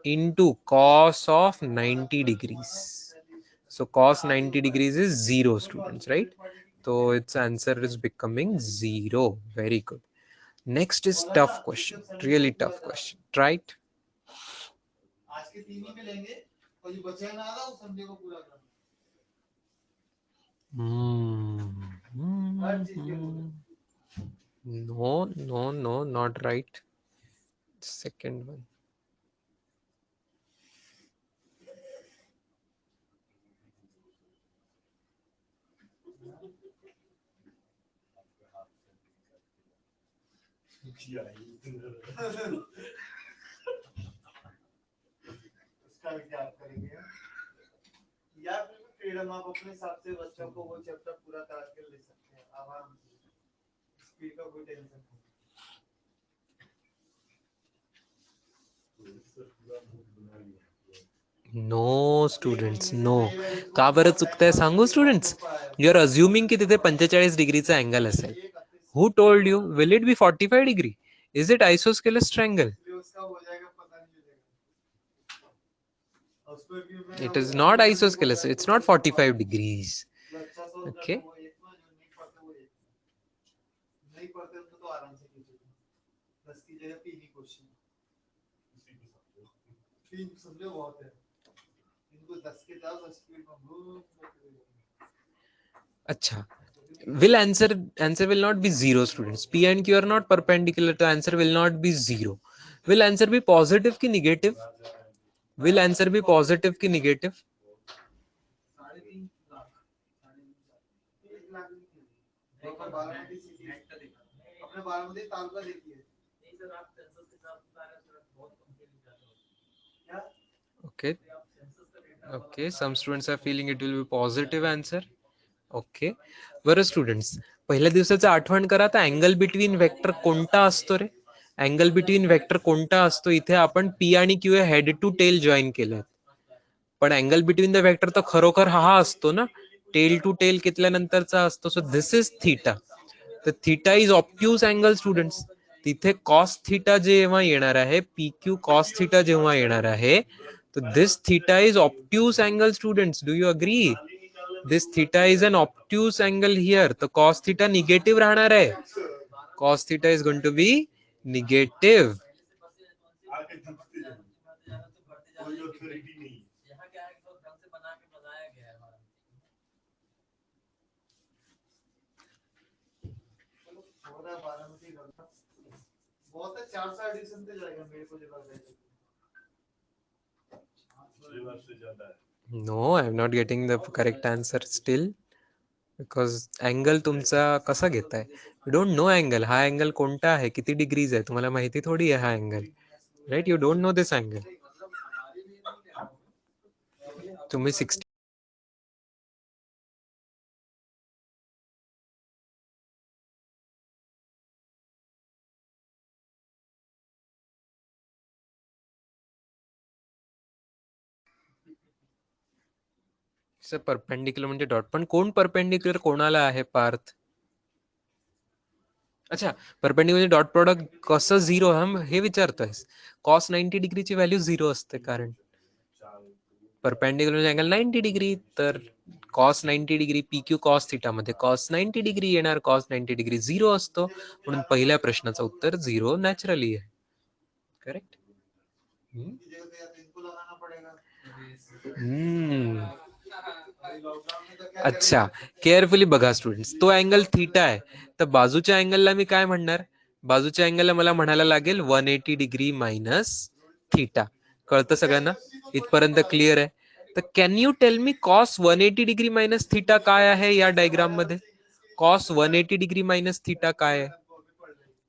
into cos of 90 degrees so cos 90 degrees is 0 students right so its answer is becoming 0 very good next is tough question really tough question try it आज के 3 ही मिलेंगे और जो बचा ना आधा वो Sunday को पूरा करना। हर चीज के लिए। No, not right. Second one. उसका भी क्या करेंगे या फिर फ्रीडम आप अपने हिसाब से बच्चों को वो चैप्टर पूरा करा के ले सकते हैं आराम से, स्पीड का कोई टेंशन नहीं। No students, no. का बरं चुकतंय सांगू स्टुडंट्स? यू आर अज्युमिंग की तिथे 45 डिग्रीचा अँगल असेल. Who told you? Will it be 45 degree? Is it isosceles triangle? It is not isosceles. It's not 45 degrees. Okay. नहीं पढ़ते उनको तो आराम से कीजिए 10 की जगह 3 ही क्वेश्चन 3 समझो बहुत है इनको 10 के जाओ 10 स्पीड में अच्छा. Will answer will not be 0 students. P and Q are not perpendicular, so answer will not be 0. Will answer be positive ki negative? Will answer be positive ki negative? 3.5 lakh 1 lakh नहीं अपने बारामती अपने बारामती तालुका देखिए नहीं सर आप census के साथ बता रहे हैं सर बहुत कम के लिए जाते हो क्या Okay. Okay, some students are feeling it will be positive answer. Okay. बरं स्टुडंट्स, पहिल्या दिवसाचं आठवण करा. तर अँगल बिटवीन वेक्टर कोणता असतो रे? अँगल बिटवीन वेक्टर कोणता असतो? इथे आपण पी आणि Q head to tail join केलं, पण अँगल बिटवीन द वेक्टर तर खरोखर हा असतो ना, टेल टू टेल घेतल्यानंतरचा असतो. So this is theta. तर theta is obtuse angle students. तिथे कॉस थीटा जेव्हा येणार आहे, पी क्यू कॉस थीटा जेव्हा येणार आहे, तर this theta is obtuse angle students. Do you agree? This theta is an obtuse angle here. तर कॉस थीटा निगेटिव्ह राहणार आहे. Cos theta is going to be negative. बहुत है 400 एडिशन पे जाएगा मेरे को जो लग रहा है No, I am not getting the correct answer still. Because angle तुमचा कसा घेताय? You don't no angle. हा अँगल कोणता आहे, किती डिग्रीज आहे, तुम्हाला माहिती थोडी आहे हा angle, right? You don't know this angle. तुम्ही 60 परपेंडिक्युलर म्हणजे डॉट, पण कोण परपेंडिक्युलर कोणाला आहे पार्थ? अच्छा, परपेंडिक्युलर डॉट प्रोडक्ट कसं 0 हम हे विचारतोयस? कॉस 90 डिग्रीची व्हॅल्यू 0 असते, कारण परपेंडिक्युलर अँगल 90 डिग्री. तर cos 90 degree P Q cos theta मध्ये कॉस 90 डिग्री येणार. कॉस 90 डिग्री 0 असतो, म्हणून पहिल्या प्रश्नाचं उत्तर 0 नॅचरली आहे. करेक्ट. अच्छा, केअरफुली बघा स्टुडंट्स. तो अँगल थीटा आहे, तर बाजूच्या अँगलला मी काय म्हणणार? बाजूच्या अँगलला मला म्हणायला लागेल 180 डिग्री मायनस थीटा. कळतं सगळ्यांना? इथपर्यंत क्लिअर आहे? तर can you tell me cos 180 degree minus theta काय आहे या डायग्राम मध्ये? कॉस 180 डिग्री मायनस थीटा काय आहे?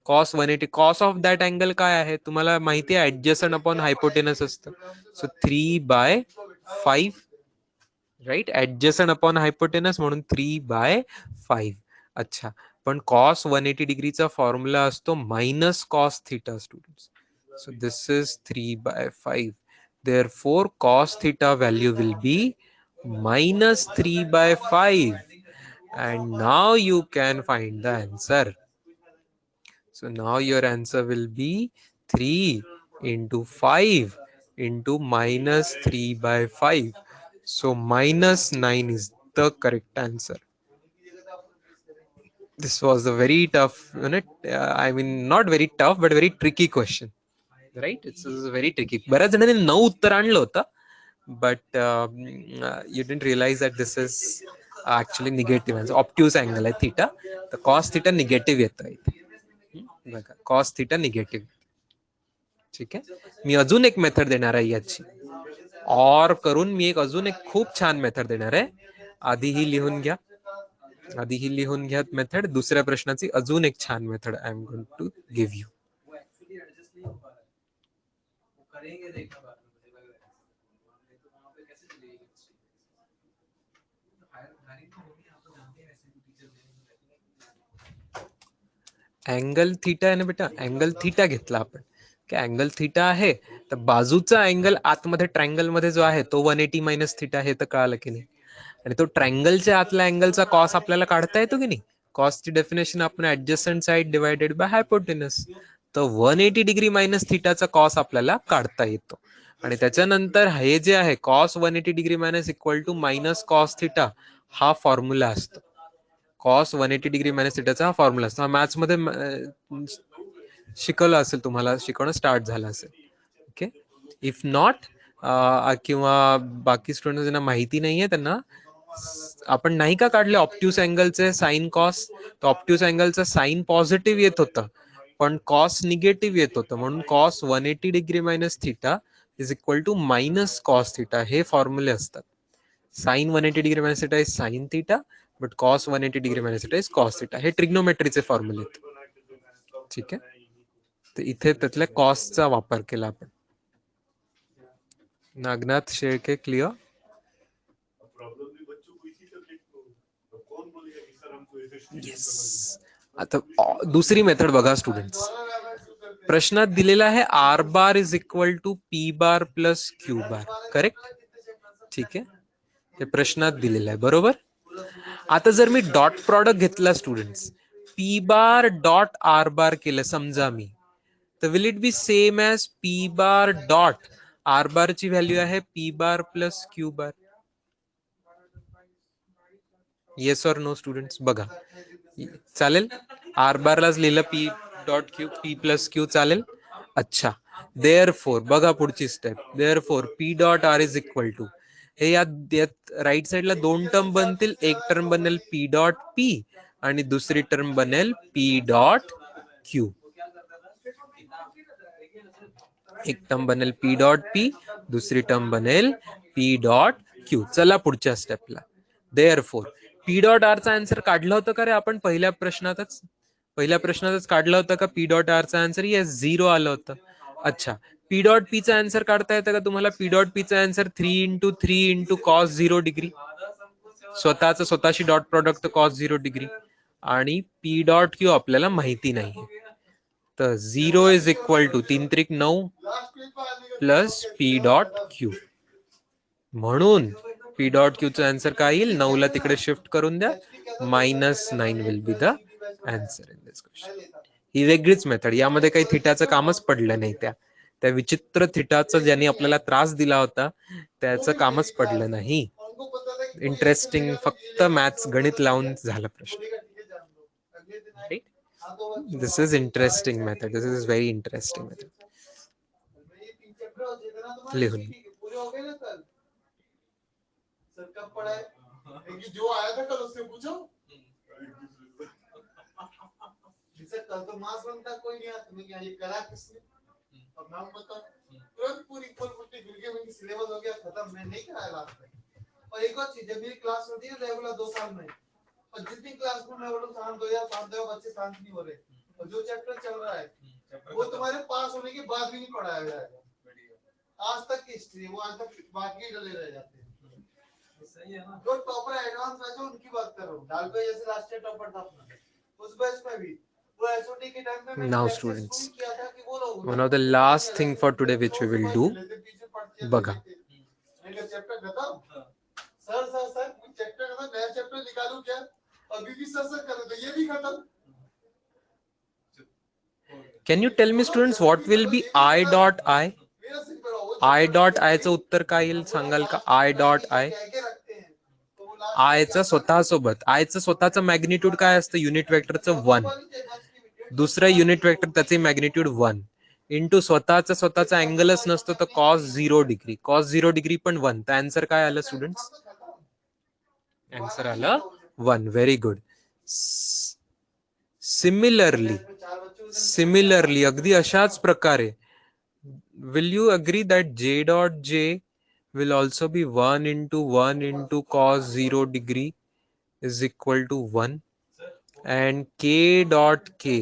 Cos 180, cos of that angle काय आहे तुम्हाला माहिती आहे? ऍडजस्टंट अपॉन हायपोटेनस असतं. So 3/5, right? Adjacent upon hypotenuse म्हणून 3/5. अच्छा, पण कॉस 180 डिग्रीचा फॉर्म्युला असतो minus cos theta students. So this is 3/5. Therefore cos theta value will be minus 3/5, and now you can find the answer. So now your answer will be 3 into 5 into minus 3/5. So minus 9 is the correct answer. This was a very tough, I mean, not very tough, but very tricky question. Right. It's very tricky. बऱ्याच जणांनी 9 उत्तर आणलं होतं, but you didn't realise that this is actually negative. म्हणजे obtuse angle आहे theta, तर cos theta negative येतं इथे. बघा, कॉस थिटा निगेटिव्ह. ठीक आहे. मी अजून एक मेथड देणार आहे याची, और करून मी अजून एक खूप छान मेथड देणार आहे. आधी ही लिहून घ्या, आधी ही लिहून घ्या मेथड. दुसऱ्या प्रश्नाची अजून एक छान method I am going to give you. Angle theta आहे ना बेटा, अँगल थीटा घेतला आपण की अँगल थीटा आहे, तर बाजूचा अँगल आतमध्ये ट्रायंगल मध्ये जो आहे तो 180 मायनस थीटा, हे तर कळालं की नाही. आणि तो ट्रायंगलच्या आतल्या अँगलचा कॉस आपल्याला काढता येतो की नाही. कॉसची डेफिनेशन आपण adjacent side divided by hypotenuse. तर 180 डिग्री मायनस थीटाचा कॉस आपल्याला काढता येतो. आणि त्याच्यानंतर हे जे आहे cos 180 degree minus equal to minus cos theta, हा फॉर्म्युला असतो. कॉस 180 डिग्री मायनस थिटाचा हा फॉर्म्युला असतो. मॅथ्स मध्ये शिकवलं असेल, तुम्हाला शिकवणं स्टार्ट झालं असेल. ओके. इफ नॉट किंवा बाकी स्टुडंट ज्यांना माहिती नाहीये त्यांना, आपण नाही का काढले ऑप्ट्यूस अँगलचे साइन कॉस, तर ऑप्ट्यूस अँगलचं साइन पॉझिटिव्ह येत होतं पण कॉस निगेटिव्ह येत होतं. म्हणून cos 180 degree minus theta is equal to minus cos theta, हे फॉर्म्युले असतात. Sine 180 degree minus theta is sine theta, but cos 180 degree minus theta is cos theta. हे ट्रिग्नोमेट्रीचे फॉर्म्युले आहेत. ठीक आहे. तर इथे त्यातल्या कॉसचा वापर केला आपण. नागनाथ शेळके, क्लिअर? येस. आता दुसरी मेथड बघा स्टुडंट्स. प्रश्नात दिलेला आहे R bar is equal to P bar plus Q bar. Correct. ठीक आहे. हे प्रश्नात दिलेलं आहे, बरोबर. आता जर मी डॉट प्रॉडक्ट घेतला students, P bar dot R bar केलं समजा मी, तर will it be same as P bar dot R bar ची व्हॅल्यू आहे P bar plus Q bar. Yes or no students? बघा, चालेल. आर बारलाच लिहिलं P dot Q, P plus Q चालेल. अच्छा. देअर फोर बघा पुढची step. Therefore P dot R is equal to, हे यात राईट साइडला दोन टर्म बनतील. एक टर्म बनेल पी डॉट पी आणि दुसरी टर्म बनेल पी डॉट क्यू. एक टर्म बनेल पी डॉट पी, दुसरी टर्म बनेल पी डॉट क्यू. चला पुढच्या स्टेपला. Therefore P dot R चा आन्सर काढलं होतं का रे आपण पहिल्या प्रश्नातच? पहिल्या प्रश्नातच काढलं होतं का पी डॉट आर चा आन्सर? येस, 0 आलं होतं. अच्छा. पी डॉट पी चा आन्सर काढता येतं का तुम्हाला? पी डॉट पी चा answer 3 into 3 into cos 0 degree. स्वतःची डॉट प्रोडक्ट कॉस 0 डिग्री. आणि पी डॉट क्यू आपल्याला माहिती नाही, तर 0 इज इक्वल टू 3 त्रिक 9 प्लस पी डॉट क्यू. म्हणून पी डॉट क्यू चा आन्सर काय येईल? 9 ला तिकडे शिफ्ट करून द्या, -9 will be the answer in this question. ही वेगळीच मेथड. यामध्ये काही थिटाचं कामच पडलं नाही. त्या विचित्र थिटाचं ज्यांनी आपल्याला त्रास दिला होता त्याचं कामच पडलं नाही. इंटरेस्टिंग, फक्त मॅथ्स गणित लावून झाला प्रश्न. This is interesting method. This is very interesting method. लिहून सर कब पढ़ा है? जो आया था कल उससे पूछो। सर कल तो मास बनता कोई नहीं आया, तुम्हें क्या ये करा किसने? अब नाम बता। तुरंत पूरी पुट्टी गिर गई, मेरी सिलेबस हो गया खत्म, मैं नहीं कराया लास्ट में। और एक और चीज, जब मेरी क्लास होती है रेगुलर 2 साल में, और जितनी क्लास में मैं बोलूं शांत हो या शांत हो, बच्चे शांत नहीं हो रहे, और जो चैप्टर चल रहा है वो तुम्हारे पास होने के बाद भी नहीं पढ़ाया जाएगा। आज तक की हिस्ट्री, वो आज तक बाकी डले रह जाते हैं। सही है ना? जो टॉपर एडवांस बैच है उनकी बात कर रहा हूँ। डाल पे जैसे लास्ट ईयर टॉपर था अपना, उस बैच में भी वो SOT K time pay Now students, one of the last thing for today which we will do, बघा. चैप्टर खत्म। सर चैप्टर खत्म, नया चैप्टर निकालूं क्या? अभी भी सर कर रहे, तो ये भी खत्म। Can you tell me students what will be I dot I? I dot I चं उत्तर काय येईल सांगाल का? I dot I, I चा स्वतः सोबत, I चं स्वतःचं मॅग्निट्यूड काय असतं युनिट वेक्टरचं? 1. दुसरं युनिट वेक्टर त्याचे मॅग्निट्यूड 1. इंटू स्वतःचा अँगलच नसतो तर कॉस 0 डिग्री, कॉस 0 डिग्री पण 1. तर आन्सर काय आलं स्टुडंट्स? आन्सर आलं 1. Very good. सिमिलरली अगदी अशाच प्रकारे will you agree that j dot j will also be 1 into 1 into cos 0 degree is equal to 1, and k dot k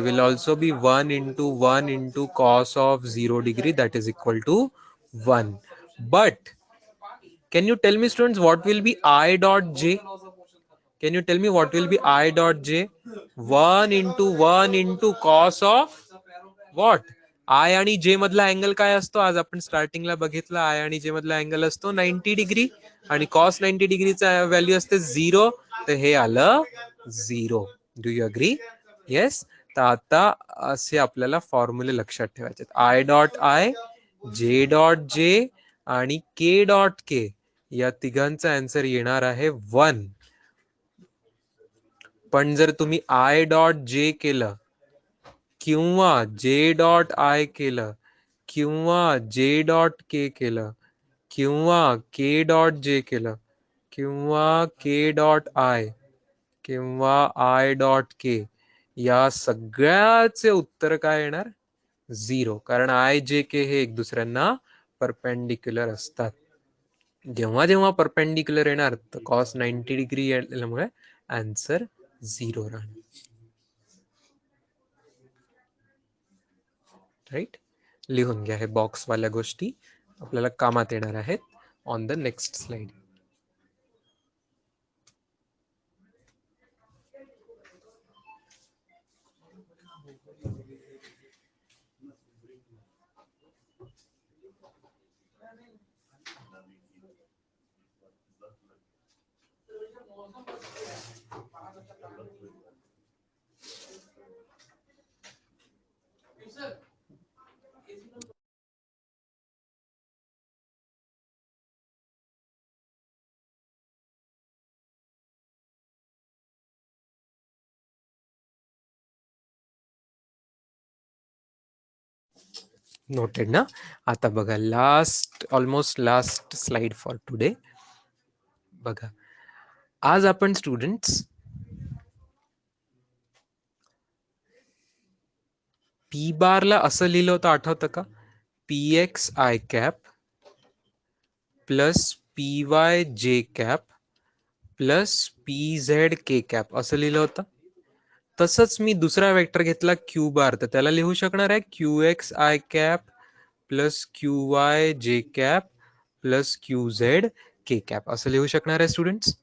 will also be 1 into 1 into cos of 0 degree, that is equal to 1. But can you tell me students what will be I dot j? Can you tell me what will be I dot j? 1 into 1 into cos of what? I आणि j मधला angle काय असतो? आज आपण स्टार्टिंगला बघितलं, I आणि j मधला अँगल असतो 90 डिग्री आणि cos 90 डिग्रीचा व्हॅल्यू असते 0. तर हे आलं 0. Do you agree? येस. तर आता असे आपल्याला फॉर्म्युले लक्षात ठेवायचे. I dot I, j dot j आणि k डॉट k या तिघांचा आन्सर येणार आहे 1. पण जर तुम्ही I डॉट j केलं किंवा j डॉट I केलं किंवा j डॉट k केलं किंवा k डॉट j केलं किंवा k डॉट I किंवा I डॉट k, या सगळ्याचे उत्तर काय येणार? 0. कारण I j k हे एक दुसऱ्यांना परपेंडिक्युलर असतात. जेव्हा जेव्हा परपेंडिक्युलर येणार तर कॉस 90 डिग्री येण्यामुळे आन्सर 0 राहणार. राईट. लिहून घ्या, हे बॉक्स वाल्या गोष्टी आपल्याला कामात येणार आहेत on the next slide. Noted ना. आता बघा, almost last slide for today. बघा, आज आपण स्टुडंट्स पी बारला असं लिहिलं होतं, आठवतं का? P X I cap plus P Y जे कॅप प्लस पी झेड के कॅप असं लिहिलं होतं. तसंच मी दुसरा वेक्टर घेतला क्यू बार, तर त्याला लिहू शकणार आहे Q X I cap plus Q Y जे कॅप प्लस क्यू झेड के कॅप असं लिहू शकणार आहे स्टुडंट्स.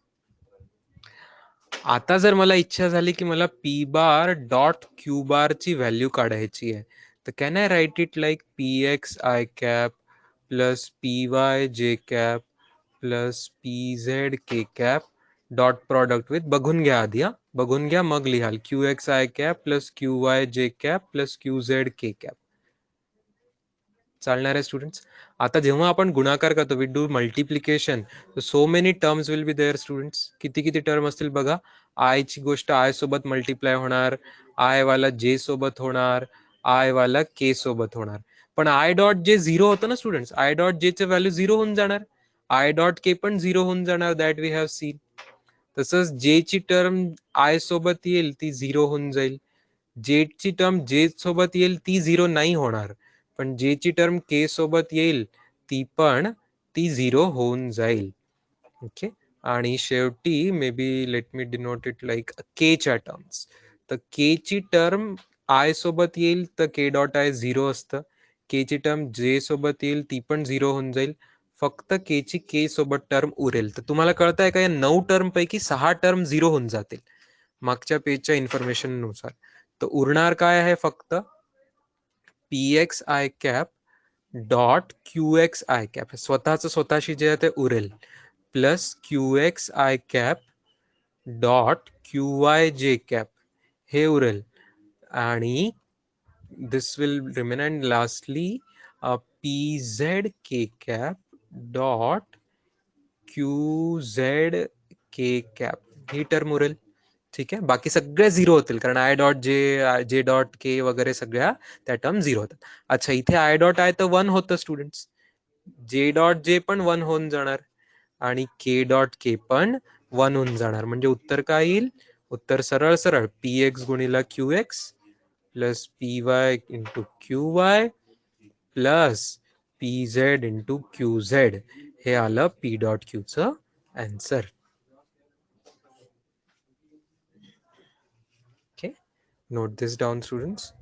आता जर मला इच्छा झाली की मला P bar dot Q bar ची व्हॅल्यू काढायची आहे, तर can I write it like P X I cap plus P Y जे cap plus P Z K cap dot product with, बघून घ्या आधी, बघून घ्या मग लिहाल, Q X I cap plus Q Y जे कॅप प्लस क्यू झेड के cap. चालणार आहे स्टुडंट्स. आता जेव्हा आपण गुणाकार करतो, we do multiplication, so many terms will be there students. किती किती टर्म असतील बघा. आय ची गोष्ट आय सोबत मल्टिप्लाय होणार, आय वाला जे सोबत होणार, आय वाला के सोबत होणार. पण आय डॉट जे 0 होतं ना स्टुडंट्स, आय डॉट जे चे व्हॅल्यू 0 होऊन जाणार, आय डॉट के पण 0 होऊन जाणार, दॅट वी हॅव सीन. तसंच जे ची टर्म आय सोबत येईल ती 0 होऊन जाईल, जे ची टर्म जे सोबत येईल ती 0 नाही होणार, पण जे ची टर्म के सोबत येईल ती 0 होऊन जाईल. ओके. आणि शेवटी may be let me denote it like k च्या टर्म्स, तर के ची टर्म आय सोबत येईल तर के डॉट आय 0 असतं, के ची टर्म जे सोबत येईल ती पण 0 होऊन जाईल, फक्त के ची के सोबत टर्म उरेल. तर तुम्हाला कळतंय का, या 9 टर्म पैकी 6 टर्म 0 होऊन जातील मागच्या पेजच्या इन्फॉर्मेशन नुसार. तर उरणार काय आहे, फक्त P X I cap dot Q X I cap, स्वतःशी जे आहे ते उरेल, plus Q X I cap dot Q Y जे कॅप हे उरेल, आणि this will remain, and lastly P Z K cap dot Q Z K cap ही टर्म उरेल. ठीक आहे, बाकी सगळे झिरो होतील कारण i dot j dot k वगैरे सगळ्या त्या टर्म झिरो होतात. अच्छा, इथे आय डॉट आय तर 1 होतं स्टुडंट्स, जे डॉट जे पण 1 होऊन जाणार आणि के डॉट के पण 1 होऊन जाणार. म्हणजे उत्तर काय येईल? उत्तर सरळ सरळ पी एक्स गुणिला Q x plus P y into Q y plus P z into Q z हे आलं पी डॉट क्यूचं answer. Okay, note this down students.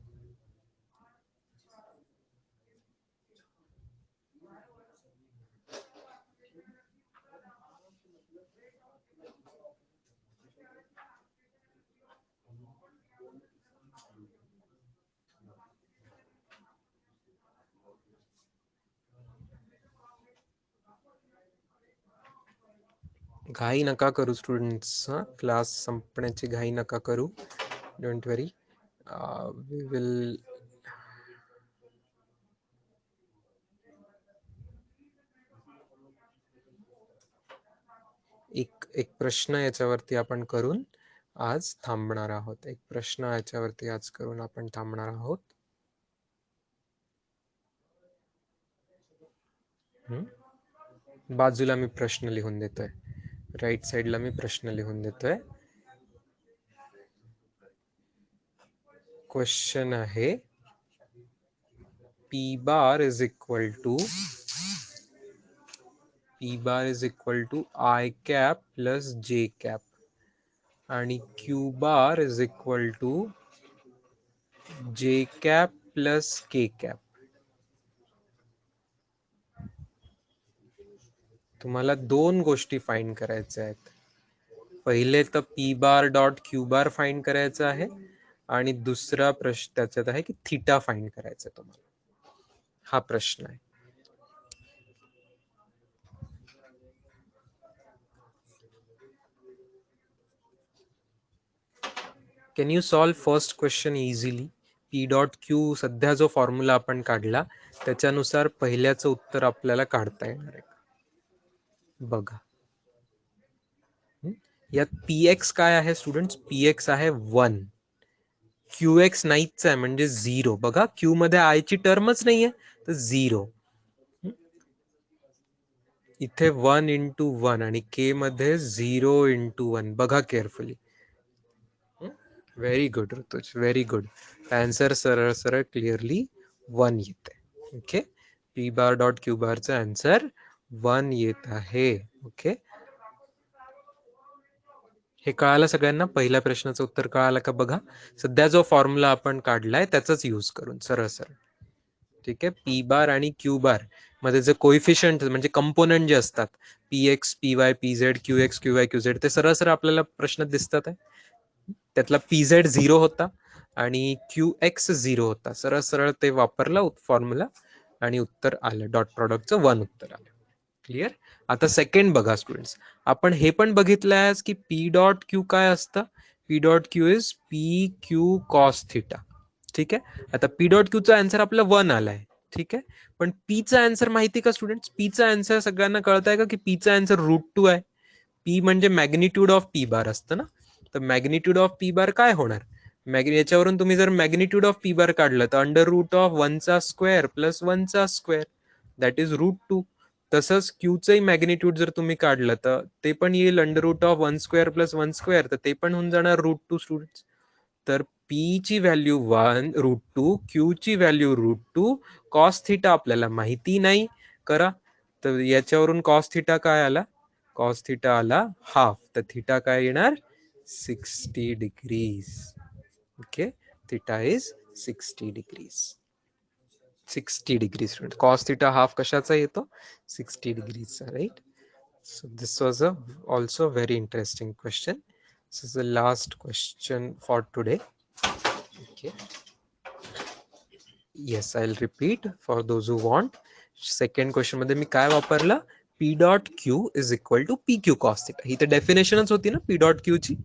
घाई नका करू स्टुडंट्स, क्लास संपण्याची घाई नका करू. डोंट वरी, वी विल एक प्रश्न याच्यावरती आपण करून आज थांबणार आहोत. एक प्रश्न याच्यावरती आज करून आपण थांबणार आहोत. बाजूला मी प्रश्न लिहून देतोय, राईट साइडला मी प्रश्न लिहून देतोय. क्वेश्चन आहे P bar is equal to i cap plus j cap आणि Q bar is equal to j cap plus k cap. तुम्हाला दोन गोष्टी फाइंड करायच्या आहेत. पहिले तर P bar dot Q bar find करायचं आहे आणि दुसरा प्रश्न त्याच्यात आहे की थीटा फाइंड करायचा आहे तुम्हाला. हा प्रश्न आहे. Can you solve first question easily? P dot Q सध्या जो फॉर्म्युला आपण काढला त्याच्यानुसार पहिल्याचं उत्तर आपल्याला काढता येणार आहे. बघा, यात पी एक्स काय आहे स्टुडंट्स? पी एक्स आहे 1, क्यू एक्स नाहीच आहे म्हणजे 0. बघा, क्यू मध्ये आय ची टर्मच नाहीये तर 0. इथे 1 इंटू 1 आणि के मध्ये 0 इंटू 1. बघा carefully. Very good Rutuj, very good. Answer सरळ सरळ क्लिअरली 1 येते. Okay, P bar dot Q बारचा आन्सर 1 येत आहे. ओके, हे कळालं सगळ्यांना? पहिल्या प्रश्नाचं उत्तर कळालं का? बघा, सध्या जो फॉर्म्युला आपण काढलाय त्याचाच यूज करून सरळ सरळ. ठीक आहे, पी बार आणि क्यू बार मध्ये जे कोइफिशियंट म्हणजे कंपोनंट जे असतात P X P Y P Z Q x Q Y Q Z ते सरळ सरळ आपल्याला प्रश्न दिसतात आहे. त्यातला पी झेड 0 होता आणि क्यू एक्स 0 होता. सरळ सरळ ते वापरलं फॉर्म्युला आणि उत्तर आलं, डॉट प्रॉडक्टचं 1 उत्तर आलं. क्लिअर? आता सेकंड बघा स्टुडंट्स, आपण हे पण बघितलं आहे की पी डॉट क्यू काय असतं? P dot Q is P Q cos theta. ठीक आहे, आता पी डॉट क्यूचा आन्सर आपला 1 आलाय. ठीक आहे, पण पीचा आन्सर माहिती का स्टुडंट्स? पीचा आन्सर सगळ्यांना कळत आहे का की पीचा आन्सर √2 आहे. पी म्हणजे मॅग्निट्यूड ऑफ पी बार असतं ना, तर मॅग्निट्यूड ऑफ पी बार काय होणार? याच्यावरून तुम्ही जर मॅग्निट्यूड ऑफ पी बार काढलं तर √1चा स्क्वेअर प्लस 1चा स्क्वेअर दॅट इज √2. तसंच क्यूचंही मॅग्निट्यूड जर तुम्ही काढलं तर ते पण येईल √1 स्क्वेअर प्लस 1 स्क्वेअर, तर ते पण होऊन जाणार √2 स्टुडंट्स. तर पी ची व्हॅल्यू 1 √2, क्यू ची व्हॅल्यू √2, कॉस थिटा आपल्याला माहिती नाही करा, तर याच्यावरून कॉस थिटा काय आला? कॉस थिटा आला हाफ, तर थिटा काय येणार? 60 degrees. Okay, theta is 60 degrees. 60 degrees. Cos theta half कशाचा येतो? 60 डिग्रीजचा, right? So this was also very interesting question. This is the last question for today. Okay. Yes, I'll repeat for those who want. Second question मध्ये मी काय वापरलं? P dot Q is equal to PQ cos theta. ही तर डेफिनेशनच होती ना P dot Q ची.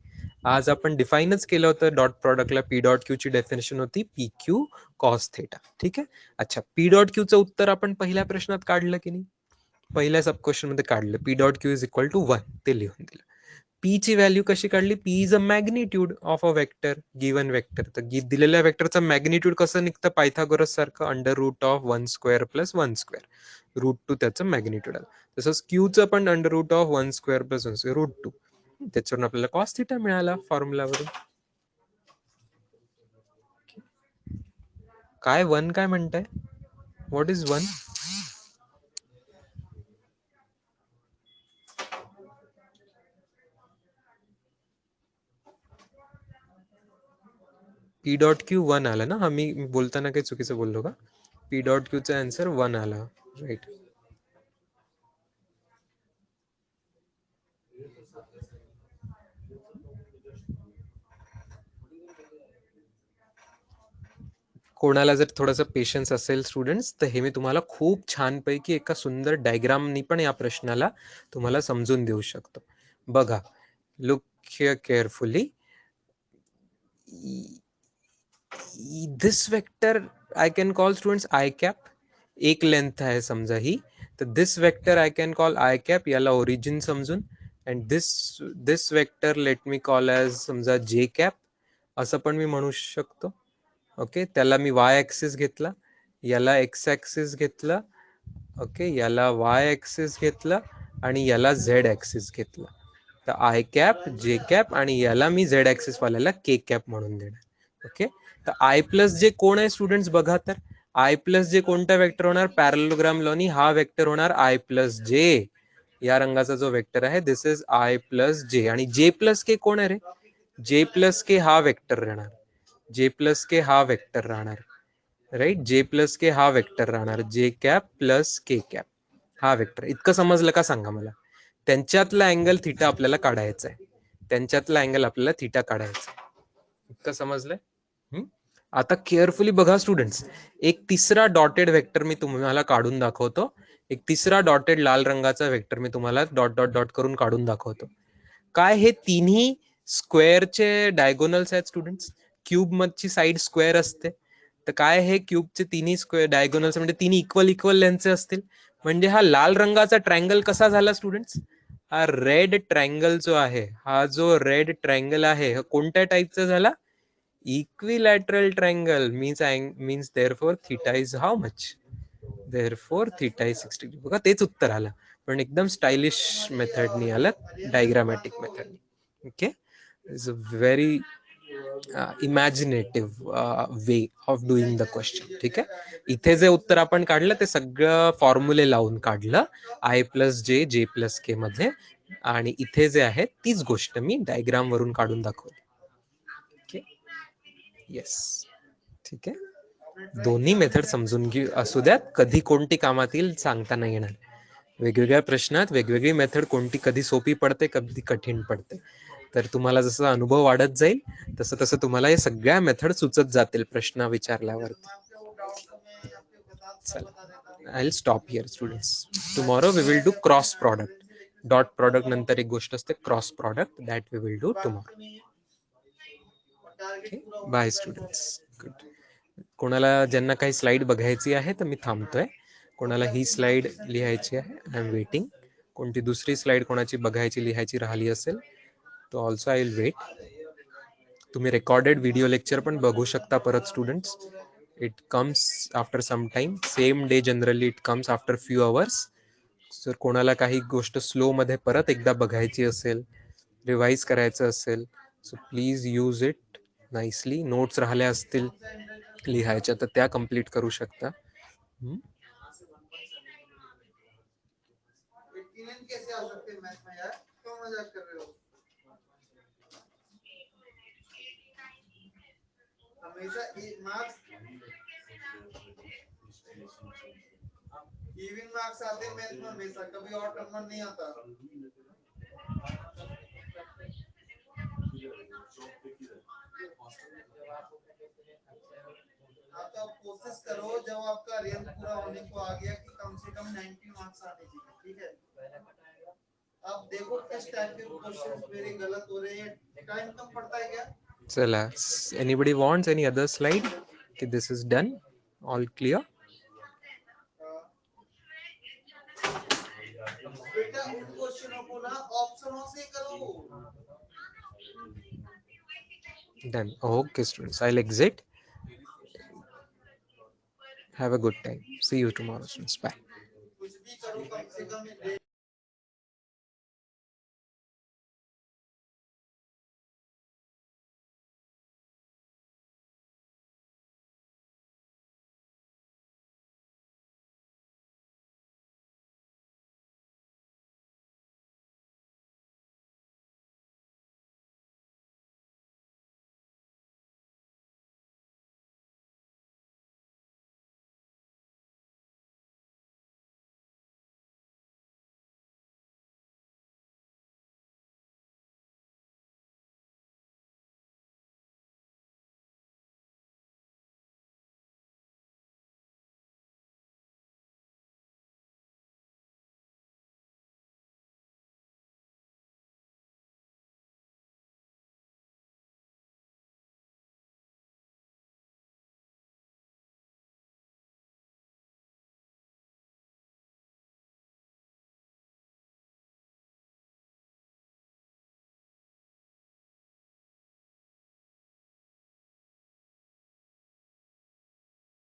आज आपण डिफाईनच केलं होतं डॉट प्रॉडक्टला. P dot Q ची डेफिनेशन होती PQ cos theta. ठीक आहे. अच्छा, P dot Q चं उत्तर आपण पहिल्या प्रश्नात काढलं की नाही? पहिल्या सब क्वेश्चन मध्ये काढलं. P dot Q is equal to 1 ते लिहून दिलं. पी ची व्हॅल्यू कशी काढली? P is a magnitude of a vector, given vector. तर दिलेल्या वेक्टरचं मॅग्निट्यूड कसं निघतं? पायथागोरस सारखं, under root of 1 square plus 1 square, root 2 त्याचं मॅग्निट्यूड आलं. तसंच क्यूचं पण under root of 1 square plus 1 square, root 2. त्याच्यावरून आपल्याला कॉस थिटा मिळाला फॉर्म्युलावरून. काय 1 काय म्हणताय? What is 1? P dot Q 1 आला ना? हा मी बोलताना काही चुकीचं बोललो का? पी डॉट क्यूचा आन्सर 1 आला, राईट. कोणाला जर थोडंसं पेशन्स असेल स्टुडंट्स, तर हे मी तुम्हाला खूप छानपैकी एका सुंदर डायग्रामनी पण या प्रश्नाला तुम्हाला समजून देऊ शकतो. बघा, look here carefully. This vector I can call students I cap. एक लेंथ आहे समजा ही, तर this vector I can call I cap, याला ओरिजिन समजून. And this vector let me call as समजा जे कॅप, असं पण मी म्हणू शकतो. ओके, त्याला मी वाय ॲक्सिस घेतला, याला एक्स ॲक्सिस घेतला, ओके, याला वाय ॲक्सिस घेतला आणि याला झेड ॲक्सिस घेतला. तर आय कॅप, जे कॅप आणि याला मी झेड ॲक्सिस वाल्याला के कॅप म्हणून देणार. ओके, तर आय प्लस जे कोण आहे स्टुडंट्स? बघा, तर आय प्लस जे कोणता वेक्टर होणार? पॅरलोग्राम लॉनी हा वेक्टर होणार आय प्लस जे. या रंगाचा जो वेक्टर आहे दिस इज आय प्लस जे. आणि जे प्लस के कोण आहे रे? जे प्लस के हा वेक्टर राहणार, जे प्लस के हा वेक्टर राहणार, राईट. जे प्लस के हा वेक्टर राहणार, जे कॅप प्लस के कॅप हा वेक्टर. इतकं समजलं का सांगा मला? त्यांच्यातला अँगल थिटा आपल्याला काढायचा आहे, त्यांच्यातला अँगल आपल्याला थिटा काढायचा आहे. इतकं समजलंय? आता केअरफुली बघा स्टुडंट्स, एक तिसरा डॉटेड वेक्टर मी तुम्हाला काढून दाखवतो. एक तिसरा डॉटेड लाल रंगाचा वेक्टर मी तुम्हाला डॉट डॉट डॉट करून काढून दाखवतो. काय हे तिन्ही स्क्वेअरचे डायगोनल्स आहेत स्टुडंट्स? क्यूब मधची साईड स्क्वेअर असते, तर काय हे क्यूबचे तिन्ही स्क्वेअर डायगोनल्स म्हणजे तिन्ही इक्वल लेंथचे असतील. म्हणजे हा लाल रंगाचा ट्रायंगल कसा झाला स्टुडंट्स? हा रेड ट्रायंगल जो आहे, हा जो रेड ट्रायंगल आहे, हा कोणत्या टाईपचा झाला? Equilateral triangle. Means therefore theta is how much? Therefore theta is 60 degree. बघा, तेच उत्तर आलं, पण एकदम स्टायलिश मेथडनी आलं, diagrammatic method. Okay, is a very imaginative way of doing the question. ठीक आहे, इथे जे उत्तर आपण काढलं ते सगळं फॉर्म्युले लावून काढलं, आय प्लस जे, जे प्लस के मध्ये. आणि इथे जे आहे तीच गोष्ट मी डायग्राम वरून काढून दाखवली. ओके, येस, ठीक आहे. दोन्ही मेथड समजून असू द्यात, कधी कोणती कामात येईल सांगता नाही येणार. वेगवेगळ्या प्रश्नात वेगवेगळी मेथड कोणती कधी सोपी पडते, कधी कठीण पडते. तर तुम्हाला जसा अनुभव वाढत जाईल तसं तसं तुम्हाला हे सगळ्या मेथड सुचत जातील प्रश्न विचारल्यावर. चला, I will stop here students. Tomorrow we will do cross product. Dot product नंतर एक गोष्ट असते cross product, that we will do tomorrow. Okay, bye students. Good. कोणाला ज्यांना काही स्लाइड बघायची आहे तर मी थांबतोय. कोणाला ही स्लाइड लिहायची आहे, आय एम वेटिंग. कोणती दुसरी स्लाइड कोणाची बघायची लिहायची राहिली असेल तो ऑल्सो आय विल वेट. तुम्ही रेकॉर्डेड व्हिडिओ लेक्चर पण बघू शकता परत students. It comes after some time, same day generally it comes after few hours. जर कोणाला काही गोष्ट स्लो मध्ये परत एकदा बघायची असेल, रिवाइज करायचं असेल, so please use it nicely. Notes राहिल्या असतील लिहायच्या तर त्या कंप्लीट करू शकता. कैसे आ सकते हैं मैथ में यार, क्यों मजाक कर रहे हो? हमेशा मार्क्स इवन मार्क्स आते हैं मैथ में हमेशा, कभी ऑड नंबर नहीं आता. आप तो कोशिश करो जब आपका रियल पूरा होने को आ गया कि कम से कम 90 मार्क्स आने चाहिए. ठीक है, अब देखो किस टाइप के क्वेश्चन मेरे गलत हो रहे हैं. टाइम कम पड़ता है क्या? चला, anybody wants any other slide? Okay, this is done, all clear. बेटा उन क्वेश्चनों को ना अपना ऑप्शनों से करो। Done. Okay, students. I'll exit. Have a good time. See you tomorrow, students. Bye. कुछ भी करो कम से कम